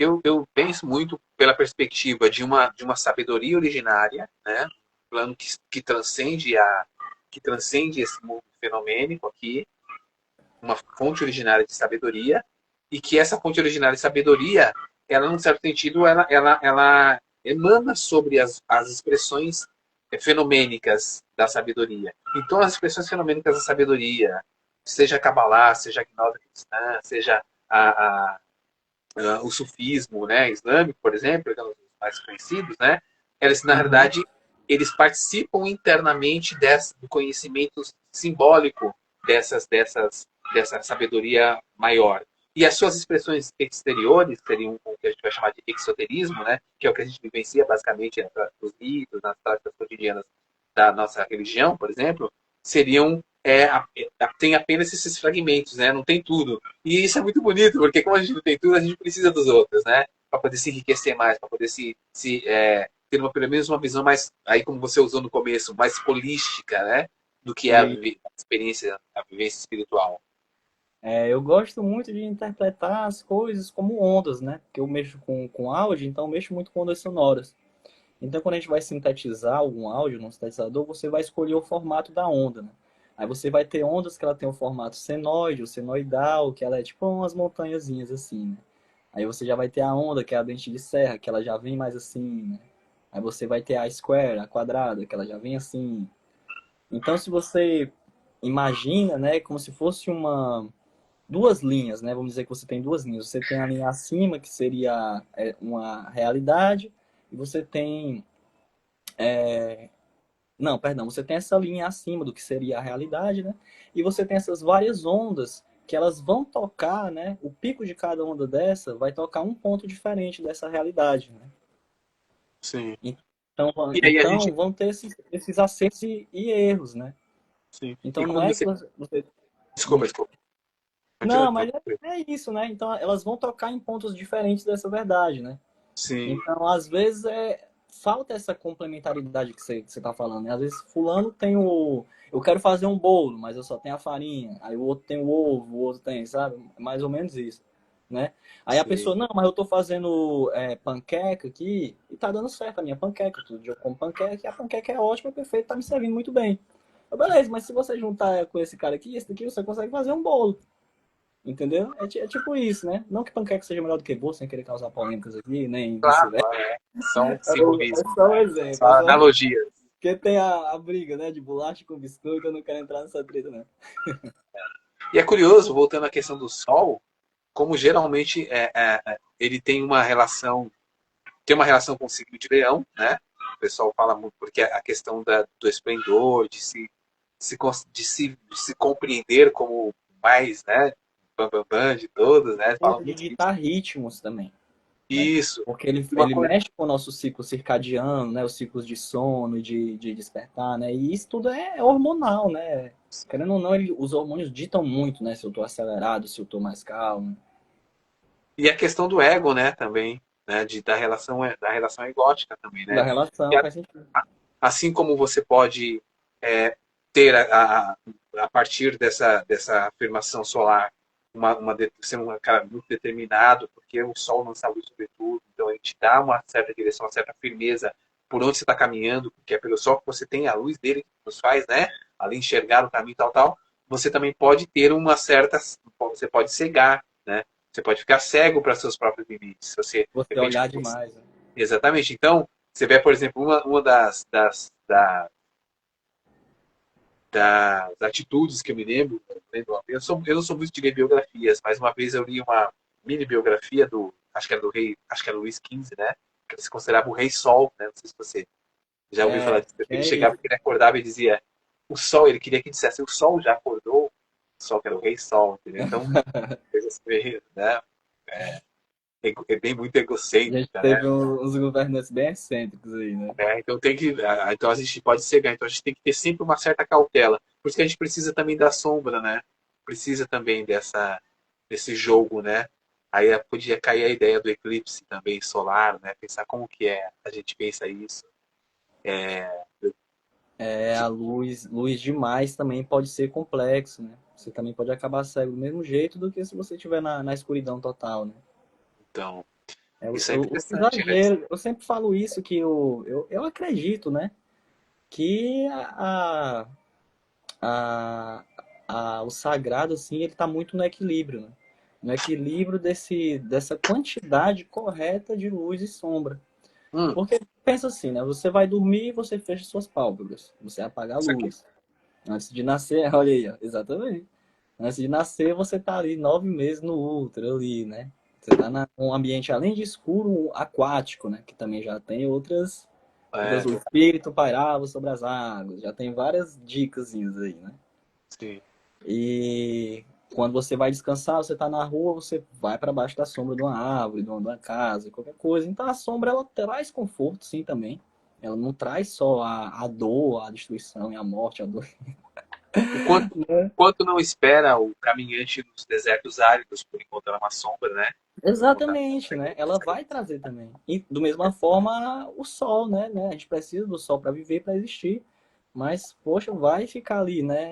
penso muito pela perspectiva de uma sabedoria originária, né? Um plano que transcende esse mundo fenomênico aqui, uma fonte originária de sabedoria, e que essa fonte originária de sabedoria, ela, num certo sentido, ela emana sobre as expressões fenomênicas da sabedoria. Então, as expressões fenomênicas da sabedoria, seja a Kabbalah, seja a gnose cristã, seja o sufismo, né, islâmico, por exemplo, que é um dos mais conhecidos, né, eles, na Uhum. verdade, eles participam internamente do conhecimento simbólico dessa sabedoria maior. E as suas expressões exteriores seriam o que a gente vai chamar de exoterismo, né, que é o que a gente vivencia basicamente nos ritos, nas práticas cotidianas da nossa religião, por exemplo, seriam tem apenas esses fragmentos, né? Não tem tudo. E isso é muito bonito, porque como a gente não tem tudo, a gente precisa dos outros, né? Para poder se enriquecer mais, para poder ter pelo menos uma visão mais, aí como você usou no começo, mais holística, né? Do que é E a experiência, a vivência espiritual. eu gosto muito de interpretar as coisas como ondas, né? Porque eu mexo com áudio, então eu mexo muito com ondas sonoras. Então, quando a gente vai sintetizar algum áudio num sintetizador, você vai escolher o formato da onda, né? Aí você vai ter ondas que ela tem o formato senoide, ou senoidal, que ela é tipo umas montanhazinhas assim, né? Aí você já vai ter a onda, que é a dente de serra, que ela já vem mais assim, né? Aí você vai ter a square, a quadrada, que ela já vem assim. Então, se você imagina, né, como se fosse duas linhas, né? Vamos dizer que você tem duas linhas. Você tem a linha acima, que seria uma realidade, e você tem não, perdão, você tem essa linha acima do que seria a realidade, né? E você tem essas várias ondas que elas vão tocar, né? O pico de cada onda dessa vai tocar um ponto diferente dessa realidade, né? Sim. Então, E aí a gente. então vão ter esses acertos e erros, né? Sim. E Então não quando é que você. você... Desculpa, Hum. desculpa. Continua, Não, então. mas é isso, né? Então elas vão tocar em pontos diferentes dessa verdade, né? Sim. Então, às vezes, falta essa complementaridade que você está falando, né? Às vezes, fulano tem o... Eu quero fazer um bolo, mas eu só tenho a farinha. Aí o outro tem o ovo, o outro tem, sabe? É mais ou menos isso, né? Aí a Sim. pessoa, não, mas eu tô fazendo panqueca aqui e tá dando certo a minha panqueca. Todo dia eu como panqueca e a panqueca é ótima, perfeita, tá me servindo muito bem. Beleza, mas se você juntar com esse cara aqui, esse daqui, você consegue fazer um bolo. Entendeu? É tipo isso, né? Não que panqueca seja melhor do que bolo, sem querer causar polêmicas aqui, nem Claro, vice-versa. são É simbolismos, só um né? exemplo. São analogias. Porque tem a briga, né? De bolacha com biscoito, eu não quero entrar nessa treta, né? E é curioso, voltando à questão do Sol, como geralmente ele tem uma relação com o signo de Leão, né? O pessoal fala muito porque a questão do esplendor, de se compreender como mais, né? Bam, bam, de todos, né? Fala De muito disso. ditar ritmos também, né? Isso. Porque ele, E uma ele coisa, mexe com o nosso ciclo circadiano, né? Os ciclos de sono, de despertar, né? E isso tudo é hormonal, né? Querendo ou não, os hormônios ditam muito, né? Se eu tô acelerado, se eu tô mais calmo. e a questão do ego, né? Também, né? Da relação egótica também, Da né? relação, faz sentido. Assim como você pode ter a partir dessa afirmação solar ser um cara muito determinado, porque o sol lança luz sobre tudo, então ele te dá uma certa direção, uma certa firmeza por onde você está caminhando, porque é pelo sol que você tem a luz dele que nos faz, né? Ali enxergar o caminho e tal, tal. Você também pode ter uma certa, você pode cegar, né? Você pode ficar cego para seus próprios limites. Você, de Você repente, olhar demais, né? exatamente. Então, você vê, por exemplo, uma das atitudes que eu me lembro eu não sou muito de ler biografias, mas uma vez eu li uma mini biografia acho que era do rei, acho que era Luís XV, né? Que ele se considerava o rei Sol, né? Não sei se você já ouviu falar É, disso. Ele é chegava, isso. ele acordava e dizia, o Sol, ele queria que dissesse, o Sol já acordou, o Sol que era o rei Sol, entendeu? Então, coisas meio, né? É bem muito A gente egocêntrica, né? teve uns governantes bem excêntricos aí, né? Então tem que, então a gente pode cegar, então a gente tem que ter sempre uma certa cautela. Por isso que a gente precisa também da sombra, né? Precisa também desse jogo, né? Aí podia cair a ideia do eclipse também solar, né? Pensar como que é, a gente pensa isso. É, a luz demais também pode ser complexo, né? Você também pode acabar cego do mesmo jeito do que se você estiver na escuridão total, né? Então, É, isso é o interessante, né? exagero, eu sempre falo isso, que eu acredito, né? Que a, o sagrado, assim, ele tá muito no equilíbrio, né? No equilíbrio dessa quantidade correta de luz e sombra. Hum, Porque pensa assim, né? Você vai dormir e você fecha suas pálpebras. Você apaga a isso aqui. luz. Antes de nascer, olha aí, ó, exatamente. Antes de nascer, você tá ali 9 meses no útero ali, né? Você tá num ambiente, além de escuro, aquático, né? Que também já tem outras, É, o espírito pairava sobre as águas. Já tem várias dicas aí, né? sim, E quando você vai descansar, você tá na rua, você vai para baixo da sombra de uma árvore, de uma casa, qualquer coisa. Então a sombra, ela traz conforto, sim, também. Ela não traz só a dor, a destruição e a morte, a dor. o quanto não espera o caminhante nos desertos áridos por encontrar uma sombra, né? Por encontrar Exatamente, né? Ela vai trazer também. E do mesma forma o sol, né? A gente precisa do sol para viver, para existir. Mas, poxa, vai ficar ali, né?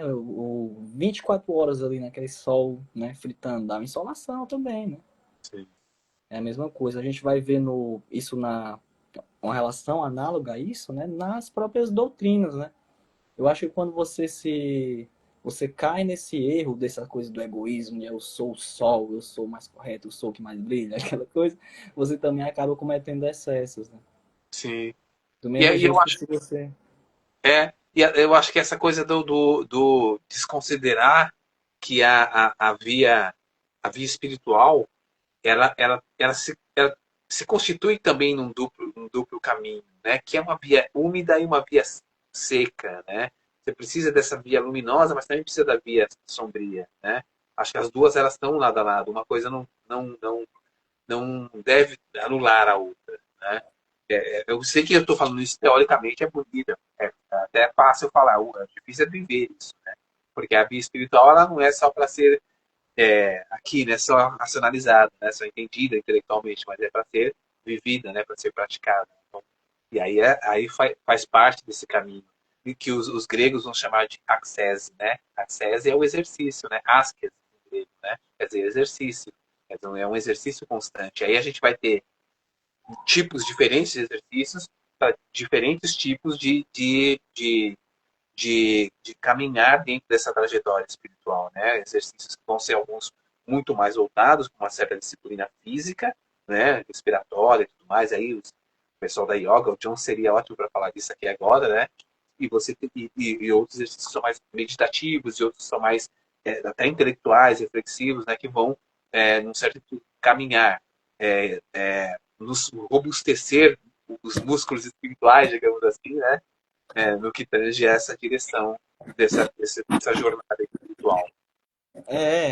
24 horas ali naquele sol, né? Fritando, dá uma insolação também, né? Sim. É a mesma coisa. A gente vai ver isso uma relação análoga a isso, né? Nas próprias doutrinas, né? Eu acho que quando você cai nesse erro dessa coisa do egoísmo, de eu sou o sol, eu sou o mais correto, eu sou o que mais brilha, aquela coisa, você também acaba cometendo excessos, né? Sim. Do E mesmo aí eu jeito que acho se você... eu acho que essa coisa do desconsiderar que a via espiritual, ela se constitui também num duplo caminho, né? Que é uma via úmida e uma via seca, né? Você precisa dessa via luminosa, mas também precisa da via sombria, né? Acho que as duas elas estão lado a lado. Uma coisa não deve anular a outra, né? Eu sei que eu estou falando isso teoricamente é bonito, até fácil falar, é difícil é viver isso, né? Porque a vida espiritual ela não é só para ser aqui, né, só racionalizada, né, só entendida intelectualmente, mas é para ser vivida, né, para ser praticada. Então, e aí faz parte desse caminho e que os gregos vão chamar de axese, né? Axese é o exercício, né? Askes em grego, né? Quer dizer, exercício. Então, é um exercício constante. Aí a gente vai ter tipos diferentes de exercícios para diferentes tipos de caminhar dentro dessa trajetória espiritual, né? Exercícios que vão ser alguns muito mais voltados para uma certa disciplina física, né? Respiratória e tudo mais. Aí o pessoal da yoga, o John seria ótimo para falar disso aqui agora, né? E outros exercícios são mais meditativos e outros são mais até intelectuais, reflexivos, né? Que vão num certo caminhar, nos robustecer os músculos espirituais, digamos assim, né? No que tange essa direção dessa jornada espiritual.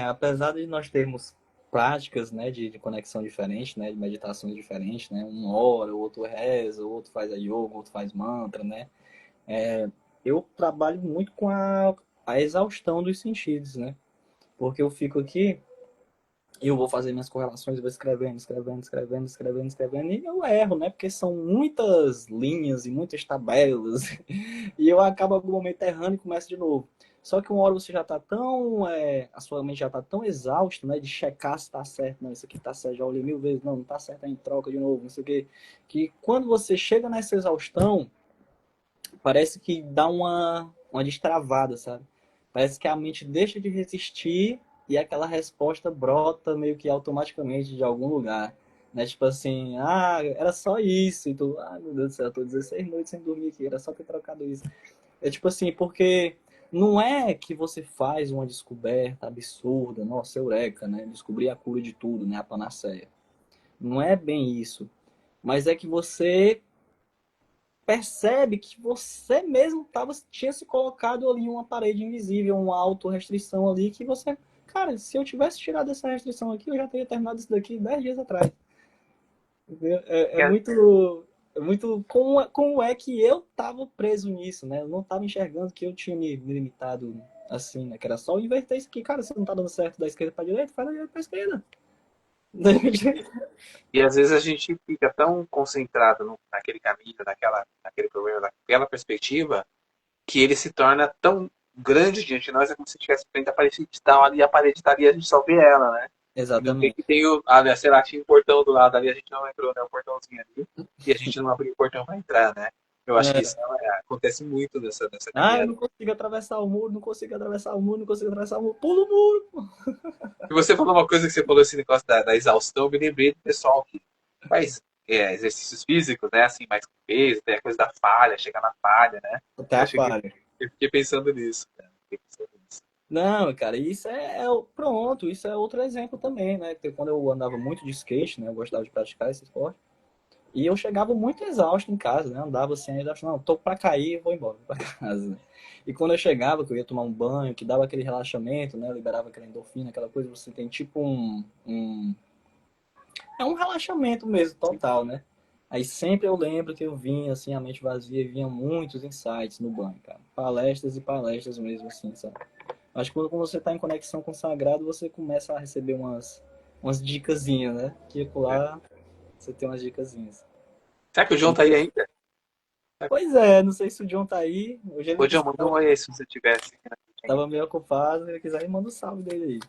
Apesar de nós termos práticas, né, de conexão diferente, né, de meditações diferentes, né, um ora, o outro reza, o outro faz a yoga, o outro faz mantra, né, eu trabalho muito com a exaustão dos sentidos, né, porque eu fico aqui e eu vou fazer minhas correlações, eu vou escrevendo, escrevendo, escrevendo, escrevendo, escrevendo, e eu erro, né? Porque são muitas linhas e muitas tabelas, e eu acabo em algum momento errando e começo de novo. Só que uma hora você já tá tão, a sua mente já tá tão exausta, né, de checar se tá certo, não, isso aqui tá certo, já olhei 1000 vezes, não, não tá certo, aí troca de novo, não sei o quê, que quando você chega nessa exaustão, parece que dá uma destravada, sabe? Parece que a mente deixa de resistir e aquela resposta brota meio que automaticamente de algum lugar. Né? Tipo assim, era só isso. E tu, meu Deus do céu, eu tô 16 noites sem dormir aqui, era só ter trocado isso. É tipo assim, porque não é que você faz uma descoberta absurda, nossa, eureka, né? Descobrir a cura de tudo, né? A panaceia. Não é bem isso. Mas é que você percebe que você mesmo tinha se colocado ali uma parede invisível, uma autorrestrição ali que você, cara, se eu tivesse tirado essa restrição aqui, eu já teria terminado isso daqui 10 dias atrás. Entendeu? É muito como é que eu tava preso nisso, né? Eu não tava enxergando que eu tinha me limitado assim, né? Que era só inverter isso aqui, cara, se não tá dando certo da esquerda pra direita, faz da direita pra esquerda. E às vezes a gente fica tão concentrado naquele caminho, naquele problema, naquela perspectiva, que ele se torna tão grande diante de nós, é como se estivesse frente à parede digital ali, a parede está ali, a gente só vê ela, né? E não vê que Exatamente. tem sei lá, tinha um portão do lado ali, a gente não entrou, né? Um portãozinho ali, e a gente não abriu o portão para entrar, né? Eu acho que isso acontece muito nessa Eu caminhada. não consigo atravessar o muro, não consigo atravessar o muro, não consigo atravessar o muro. Pula o muro! E você falou uma coisa que você falou esse negócio da exaustão, eu me lembrei do pessoal que faz exercícios físicos, né? Assim, mais com peso, tem a coisa da falha, chegar na falha, né? Até Eu a acho que falha. eu fiquei pensando nisso, cara. Fiquei pensando nisso. Não, cara, isso pronto, isso é outro exemplo também, né? Porque quando eu andava muito de skate, né? Eu gostava de praticar esse esporte. E eu chegava muito exausto em casa, né? Andava assim, exausto, não, tô pra cair, vou embora, vou pra casa. Né? E quando eu chegava, que eu ia tomar um banho, que dava aquele relaxamento, né? Liberava aquela endorfina, aquela coisa, você tem tipo é um relaxamento mesmo, total, né? Aí sempre eu lembro que eu vinha, assim, a mente vazia, e vinha muitos insights no banho, cara. Palestras e palestras mesmo, assim, sabe? Acho que quando você está em conexão com o sagrado, você começa a receber umas dicasinhas, né? Que É. lá você tem umas dicasinhas. Será que o João tá aí ainda? Pois é, não sei se o John tá aí. Hoje ele Ô, João, disse que manda um oi aí se você tivesse aqui na frente ainda. tava meio ocupado. Se ele quiser, ele manda um salve dele aí.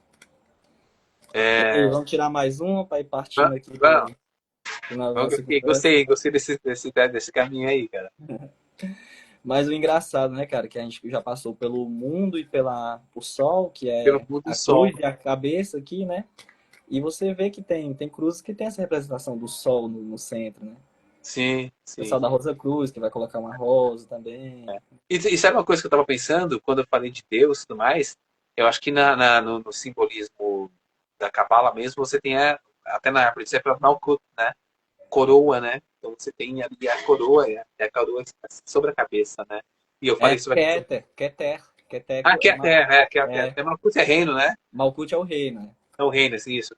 E aí, É, vamos tirar mais uma para ir partindo aqui para vamos, a nossa ok, conversa. gostei desse caminho aí, cara. Mas o engraçado, né, cara, que a gente já passou pelo mundo e o sol, que Pelo é mundo do a sol. cruz e a cabeça aqui, né? E você vê que tem cruzes que tem essa representação do sol no centro, né? Sim, O pessoal sim. da Rosa Cruz, que vai colocar uma rosa também. E sabe uma coisa que eu tava pensando, quando eu falei de Deus e tudo mais? Eu acho que no simbolismo da Cabala mesmo, você tem até na árvore, isso é para Malkuth, né? Coroa, né? Então você tem ali a coroa, a coroa sobre a cabeça, né? E eu É falei sobre a questão. Keter, Ah, Keter, é, Keter. Malkuth é reino, né? Malkuth é o rei, né? É o reino, assim, isso.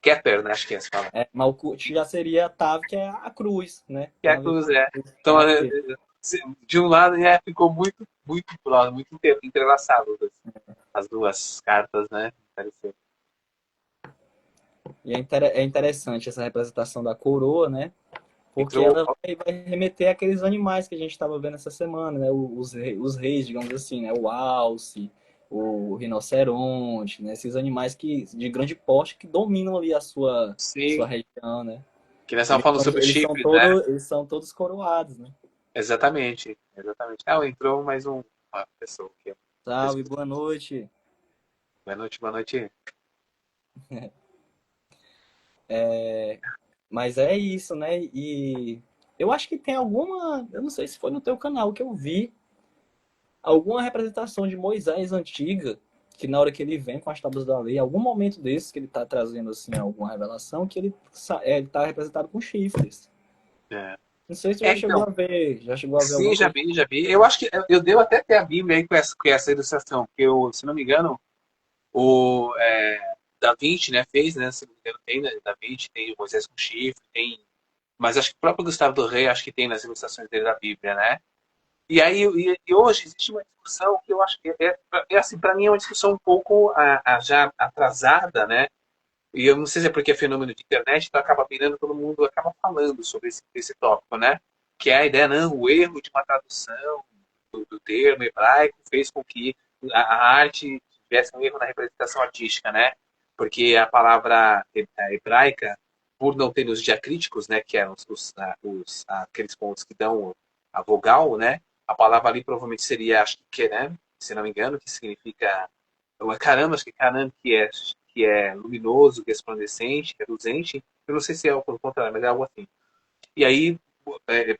Keter, né? Acho que é essa fala. Malkuth já seria Tav, que é a cruz, né? Que é Tem a a ver com cruz, a é. cruz, tem Então, a ver. de um lado, ficou muito, muito próximo, muito entrelaçado as duas cartas, né? Pareceu. E é interessante essa representação da coroa, né? Porque Entrou. ela vai remeter àqueles animais que a gente estava vendo essa semana, né? Os reis, digamos assim, né? O alce, o rinoceronte, né? Esses animais de grande porte que dominam ali a sua Sim. região, né? Que nós estávamos falando sobre os chifres, né? Eles são todos coroados, né? Exatamente. Exatamente. Ah, entrou mais uma pessoa aqui. Salve, boa noite. Boa noite, boa noite. Mas é isso, né? E eu acho que tem eu não sei se foi no teu canal que eu vi alguma representação de Moisés antiga, que na hora que ele vem com as tábuas da lei, algum momento desse que ele está trazendo assim alguma revelação, que ele tá representado com chifres. É. Não sei se tu É, então, já chegou a ver sim, alguma já coisa. vi, já vi. Eu acho que eu devo até ter a Bíblia aí com essa ilustração, porque se não me engano, o Da Vinci, né, fez, né, se não me engano, tem, né, Da Vinci, tem o Moisés com chifre, tem, mas acho que o próprio Gustavo do Rei, acho que tem nas ilustrações dele da Bíblia, né? E aí, e hoje existe uma discussão que eu acho que assim, para mim é uma discussão um pouco já atrasada, né? E eu não sei se é porque é fenômeno de internet, então acaba virando, todo mundo acaba falando sobre esse tópico, né? Que é a ideia, não, o erro de uma tradução. do termo hebraico fez com que a arte tivesse um erro na representação artística, né? Porque a palavra hebraica, por não ter os diacríticos, né, que eram aqueles pontos que dão a vogal, né? A palavra ali provavelmente seria, acho que kerem, se não me engano, que significa caramba, acho que Canan, que é luminoso, resplandecente, reluzente. Eu não sei se é o contrário, mas é algo assim. E aí,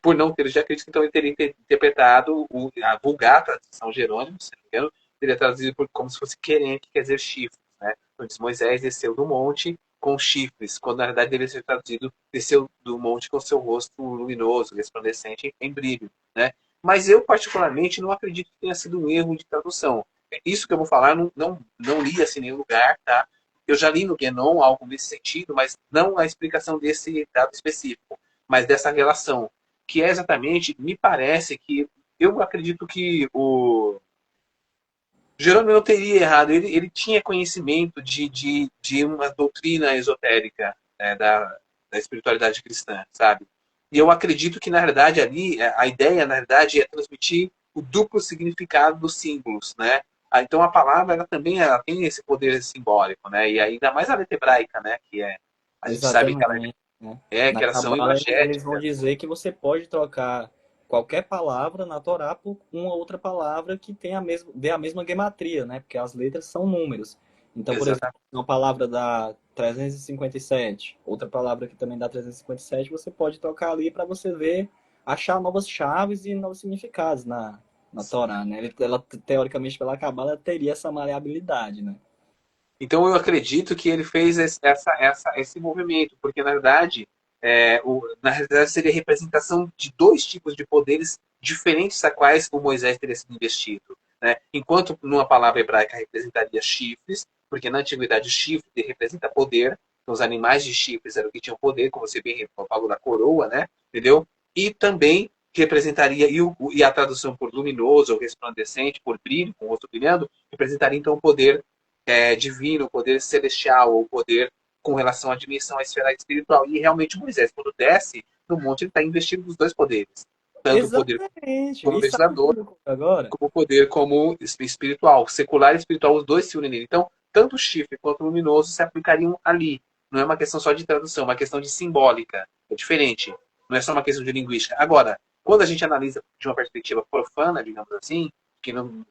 por não ter os diacríticos, então ele teria interpretado a Vulgata de São Jerônimo, se não me engano, teria traduzido como se fosse querem, que quer dizer chifres, né? Então diz, Moisés desceu do monte com chifres, quando na verdade deveria ser traduzido desceu do monte com seu rosto luminoso, resplandecente, em brilho, né? Mas eu, particularmente, não acredito que tenha sido um erro de tradução. Isso que eu vou falar, não li assim em nenhum lugar, tá? Eu já li no Guénon algo nesse sentido, mas não a explicação desse dado específico, mas dessa relação, que é exatamente, me parece que, eu acredito que o Jerônimo não teria errado, ele tinha conhecimento de uma doutrina esotérica, né, da espiritualidade cristã, sabe? E eu acredito que, na verdade, ali, a ideia, na verdade, é transmitir o duplo significado dos símbolos, né? Então, a palavra, ela também ela tem esse poder simbólico, né? E ainda mais a letra hebraica, né? A gente sabe que ela Exatamente, né? que Na elas são Cabala eles vão imagéticas. dizer que você pode trocar qualquer palavra na Torá por uma outra palavra que tem dê a mesma gematria, né? Porque as letras são números. Então, por exemplo, Exatamente. uma palavra dá 357, outra palavra que também dá 357, você pode trocar ali para você ver, achar novas chaves e novos significados na Torá, né? Ela, teoricamente, pela Cabala, teria essa maleabilidade, né? Então eu acredito que ele fez esse movimento, porque na realidade seria a representação de dois tipos de poderes diferentes a quais o Moisés teria sido investido. Né? Enquanto numa palavra hebraica representaria chifres, porque na antiguidade o chifre representa poder, então os animais de chifres eram que tinham poder, como você bem falou da coroa, né? Entendeu? E também representaria, e a tradução por luminoso ou resplandecente, por brilho, com o rosto brilhando, representaria então o poder divino, o poder celestial, ou poder com relação à dimensão, à esfera espiritual. E realmente Moisés, quando desce no monte, ele está investido dos dois poderes. Tanto o poder Exatamente. como E sabe o que legislador, me ocorre agora? como o poder como espiritual. Secular e espiritual, os dois se unem nele. Então, tanto o chifre quanto o luminoso se aplicariam ali. Não é uma questão só de tradução, é uma questão de simbólica. É diferente. Não é só uma questão de linguística. Agora, quando a gente analisa de uma perspectiva profana, digamos assim, que não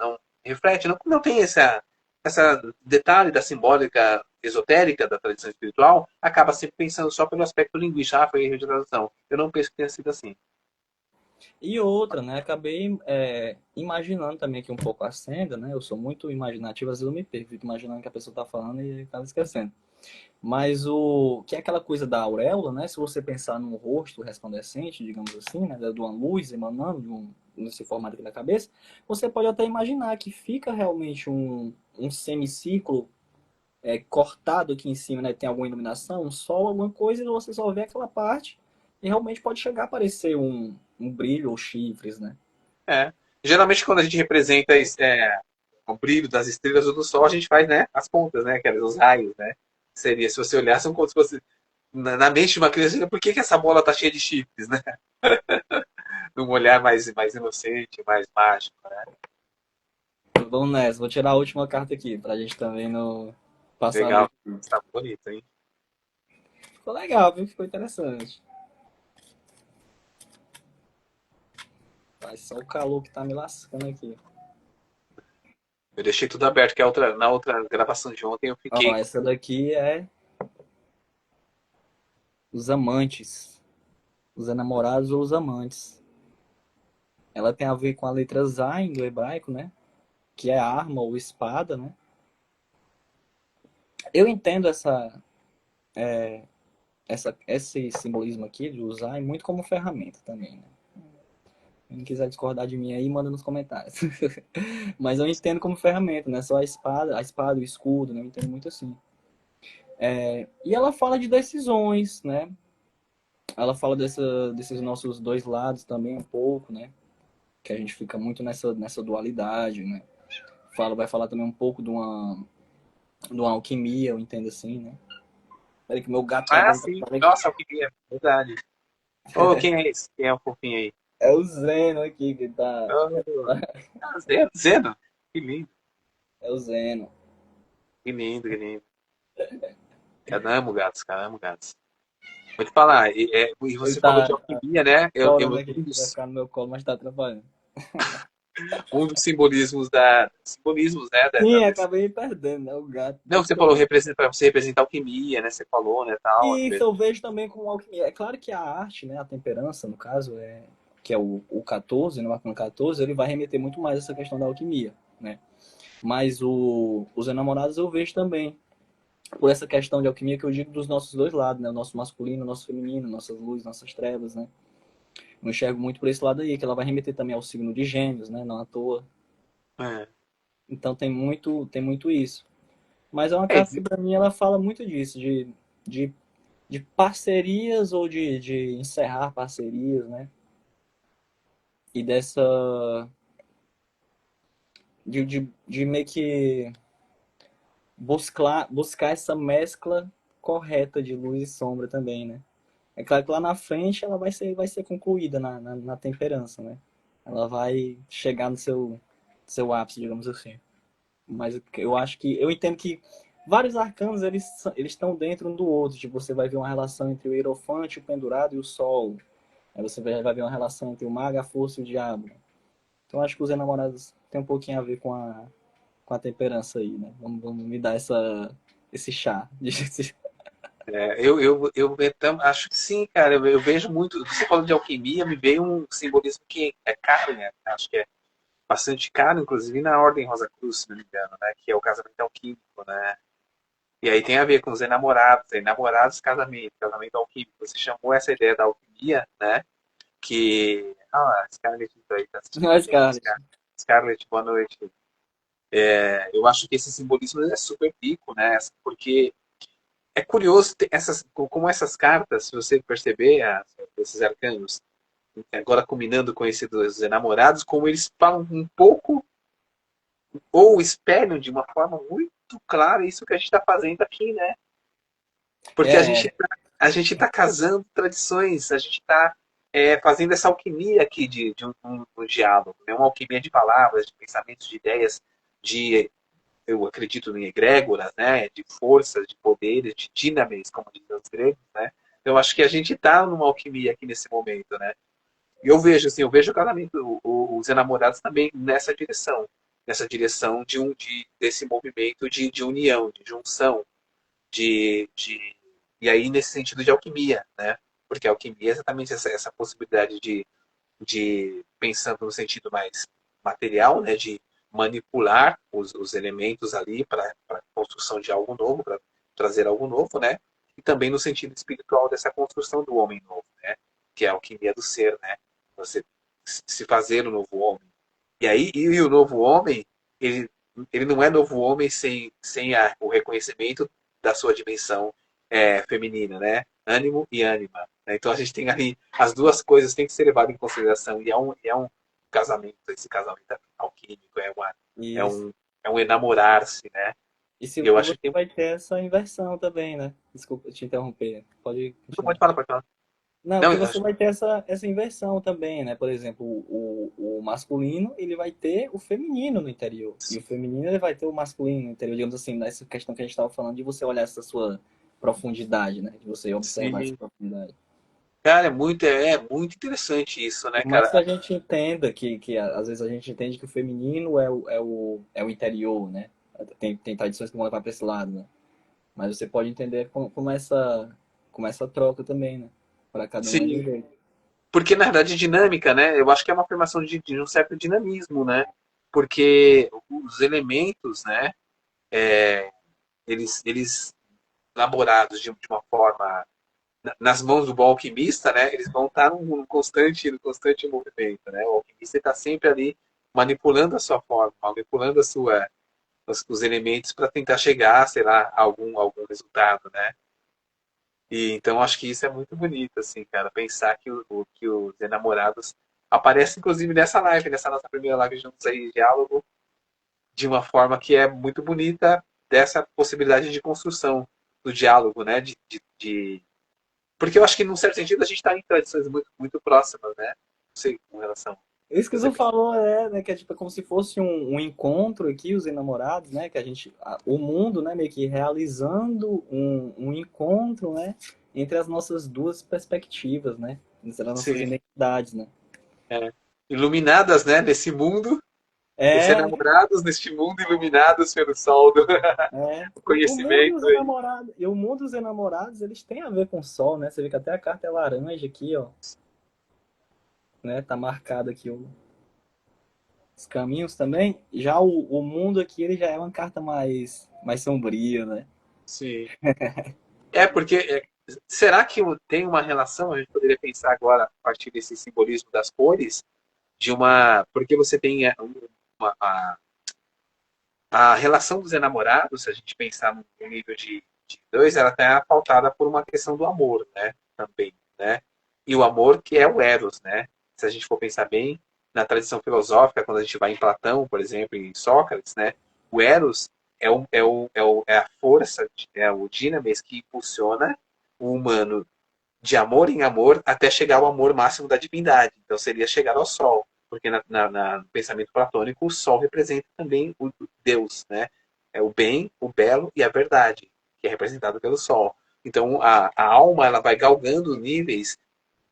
reflete, não tem essa detalhe da simbólica esotérica da tradição espiritual, acaba sempre pensando só pelo aspecto linguístico. Ah, foi erro de tradução. Eu não penso que tenha sido assim. E outra, né? Acabei imaginando também aqui um pouco a senda, né? Eu sou muito imaginativo, às vezes eu me perco, fico imaginando o que a pessoa tá falando e acaba esquecendo. Mas o que é aquela coisa da auréola, né? Se você pensar num rosto resplandecente, digamos assim, né? De uma luz emanando nesse formato aqui da cabeça, você pode até imaginar que fica realmente um semicírculo cortado aqui em cima, né? Tem alguma iluminação, um sol, alguma coisa, e você só vê aquela parte e realmente pode chegar a aparecer um brilho ou chifres, né? É. Geralmente, quando a gente representa o brilho das estrelas ou do sol, a gente faz, né, as pontas, né, aqueles os raios, né? Seria, se você olhar, são como se fosse na mente de uma criança, por que essa bola tá cheia de chifres, né? Num olhar mais inocente, mais mágico, né? Vamos nessa, vou tirar a última carta aqui, pra gente também não passar a Legal. noite juntos. Está bonito, hein? Ficou legal, viu? Ficou interessante. Mas só o calor que tá me lascando aqui. Eu deixei tudo aberto, que na outra gravação de ontem eu Ó, fiquei. essa daqui é os amantes. Os enamorados ou os amantes. Ela tem a ver com a letra Zayn do hebraico, né? Que é arma ou espada, né? Eu entendo esse simbolismo aqui de usar muito como ferramenta também, né? Quem quiser discordar de mim aí, manda nos comentários. Mas eu entendo como ferramenta, né? Só a espada, o escudo, né? Eu entendo muito assim. E ela fala de decisões, né? Ela fala desses nossos dois lados também um pouco, né? Que a gente fica muito nessa dualidade, né? Vai falar também um pouco de uma alquimia, eu entendo assim, né? Peraí que meu gato tá Ah, dando sim. trabalho aqui. Nossa, eu queria. Verdade. Ô, quem é esse? Quem é o fofinho aí? É o Zeno aqui que tá. Oh, Zeno, Zeno. Que lindo, É o Zeno. que lindo, que lindo. Eu amo gatos, cara, amo gatos. Vou te falar, e Ele você falou de tá alquimia, né? chorando aqui que vai ficar no meu colo, mas tá atrapalhando. Um dos simbolismos, né, Sim, acabei perdendo, né? O gato. não, você falou para você representar alquimia, né? Você falou, né, tal. E isso eu vejo também como alquimia. É claro que a arte, né, a temperança, no caso, que é o 14, né, o arcano 14, ele vai remeter muito mais a essa questão da alquimia, né? Mas os enamorados eu vejo também, por essa questão de alquimia que eu digo dos nossos dois lados, né? O nosso masculino, o nosso feminino, nossas luzes, nossas trevas, né? Eu enxergo muito por esse lado aí, que ela vai remeter também ao signo de Gêmeos, né? Não à toa. É. Então tem muito isso. Mas é uma É, carta que, pra mim, ela fala muito disso, de, de parcerias ou de encerrar parcerias, né? E dessa. De meio que buscar essa mescla correta de luz e sombra também, né? É claro que lá na frente ela vai ser concluída na temperança, né? Ela vai chegar no seu ápice, digamos assim. Mas eu acho que. Eu entendo que vários arcanos eles estão dentro um do outro. Tipo, você vai ver uma relação entre o Hierofante, o Pendurado e o Sol. Aí você vai ver uma relação entre o Mago, a Força e o Diabo. Então acho que os enamorados têm um pouquinho a ver com a temperança aí, né? Vamos me dar esse chá. eu então, acho que sim, cara. Eu vejo muito. Você falou de alquimia, me veio um simbolismo que é caro, né? Acho que é bastante caro, inclusive na Ordem Rosa Cruz, se não me engano, né? Que é o casamento alquímico, né? E aí tem a ver com os enamorados, enamorados, casamento, casamento alquímico. Você chamou essa ideia da alquimia, né? Que. Ah, Scarlett aí tá assistindo a Mas, gente. cara, Scarlett, boa noite. Eu acho que esse simbolismo é super rico, né? Porque é curioso como essas cartas, se você perceber, esses arcanos, agora combinando com esse dos enamorados, como eles falam um pouco ou espelham de uma forma muito clara isso que a gente está fazendo aqui, né? Porque é, a gente tá casando tradições, a gente está fazendo essa alquimia aqui de um diálogo, né? Uma alquimia de palavras, de pensamentos, de ideias, de eu acredito em egrégoras, né, de forças, de poderes, de dinamis, como dizem os gregos, né? Eu acho que a gente está numa alquimia aqui nesse momento, né? E eu vejo assim, eu vejo o casamento, os enamorados também nessa direção desse movimento de união, de junção, e aí nesse sentido de alquimia, né? Porque a alquimia é exatamente essa possibilidade de pensando no sentido mais material, né, de manipular os elementos ali para a construção de algo novo, para trazer algo novo, né? E também no sentido espiritual dessa construção do homem novo, né? Que é a alquimia do ser, né? Você se fazer o novo homem. E aí, o novo homem, ele, ele não é novo homem sem o reconhecimento da sua dimensão feminina, né? Ânimo e ânima. Né? Então a gente tem ali as duas coisas têm que ser levadas em consideração e é um casamento, esse casamento alquímico é isso. um é um enamorar-se, né? Eu E acho você que tem, vai ter essa inversão também, né? Desculpa te interromper. Pode pode continuar. falar, pode falar. Não, Não, que eu você acho vai ter essa inversão também, né? Por exemplo, o masculino, ele vai ter o feminino no interior. E o feminino, ele vai ter o masculino no interior. Digamos assim, nessa questão que a gente estava falando, de você olhar essa sua profundidade, né? De você observar essa sim. profundidade. Cara, é muito interessante isso, né, Por mais que cara? a gente entenda que às vezes a gente entende que o feminino é o interior, né? Tem tradições que vão levar para esse lado, né? Mas você pode entender como essa troca também, né? Para cada um é de um Sim. jeito. Porque, na verdade, dinâmica, né? Eu acho que é uma afirmação de um certo dinamismo, né? Porque os elementos, né? Eles elaborados de uma forma nas mãos do bom alquimista, né? Eles vão estar no constante movimento, né? O alquimista está sempre ali manipulando a sua forma, manipulando os elementos para tentar chegar, sei lá, a algum resultado, né? E então acho que isso é muito bonito, assim, cara, pensar que os enamorados aparecem, inclusive, nessa live, nessa nossa primeira live juntos aí, de diálogo, de uma forma que é muito bonita dessa possibilidade de construção do diálogo, né? Porque eu acho que, num certo sentido, a gente está em tradições muito, muito próximas, né? sei com relação. Isso que Você você pensa. falou, né, que é tipo como se fosse um encontro aqui, os enamorados, né, que a gente, o mundo, né, meio que realizando um encontro, né, entre as nossas duas perspectivas, né, entre as nossas Sim, identidades, né. é. Iluminadas, né, nesse mundo, os É, enamorados neste mundo iluminados pelo sol do o mundo conhecimento. dos enamorados, e o mundo dos enamorados, eles têm a ver com o sol, né, você vê que até a carta é laranja aqui, ó, né, tá marcado aqui os caminhos também. Já o mundo aqui, ele já é uma carta mais sombria, né. Sim. É porque será que tem uma relação? A gente poderia pensar agora a partir desse simbolismo das cores de uma, porque você tem a relação dos enamorados, se a gente pensar no nível de dois, ela está pautada por uma questão do amor, né? Também, né? E o amor que é o eros, né? Se a gente for pensar bem na tradição filosófica, quando a gente vai em Platão, por exemplo, em Sócrates, né? O eros é a força, é o dinamis que impulsiona o humano de amor em amor até chegar ao amor máximo da divindade. Então seria chegar ao sol, porque no pensamento platônico o sol representa também o Deus, né? É o bem, o belo e a verdade, que é representado pelo sol. Então a alma ela vai galgando níveis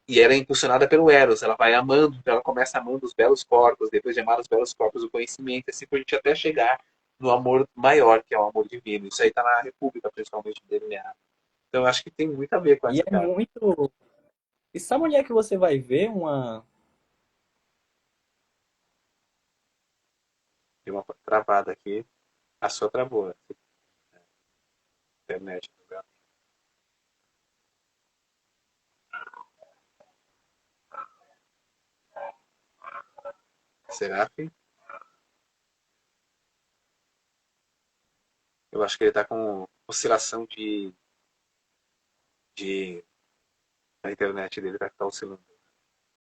e ela é impulsionada pelo Eros, ela vai amando, então ela começa amando os belos corpos, depois de amar os belos corpos, o conhecimento, assim por a gente até chegar no amor maior, que é o amor divino. Isso aí está na República, principalmente delineado. Então eu acho que tem muito a ver com E essa é carta. muito. E sabe onde é que você vai ver uma. Deu uma travada aqui. A sua travou. A internet. Será que? Eu acho que ele está com oscilação de. A internet dele está oscilando.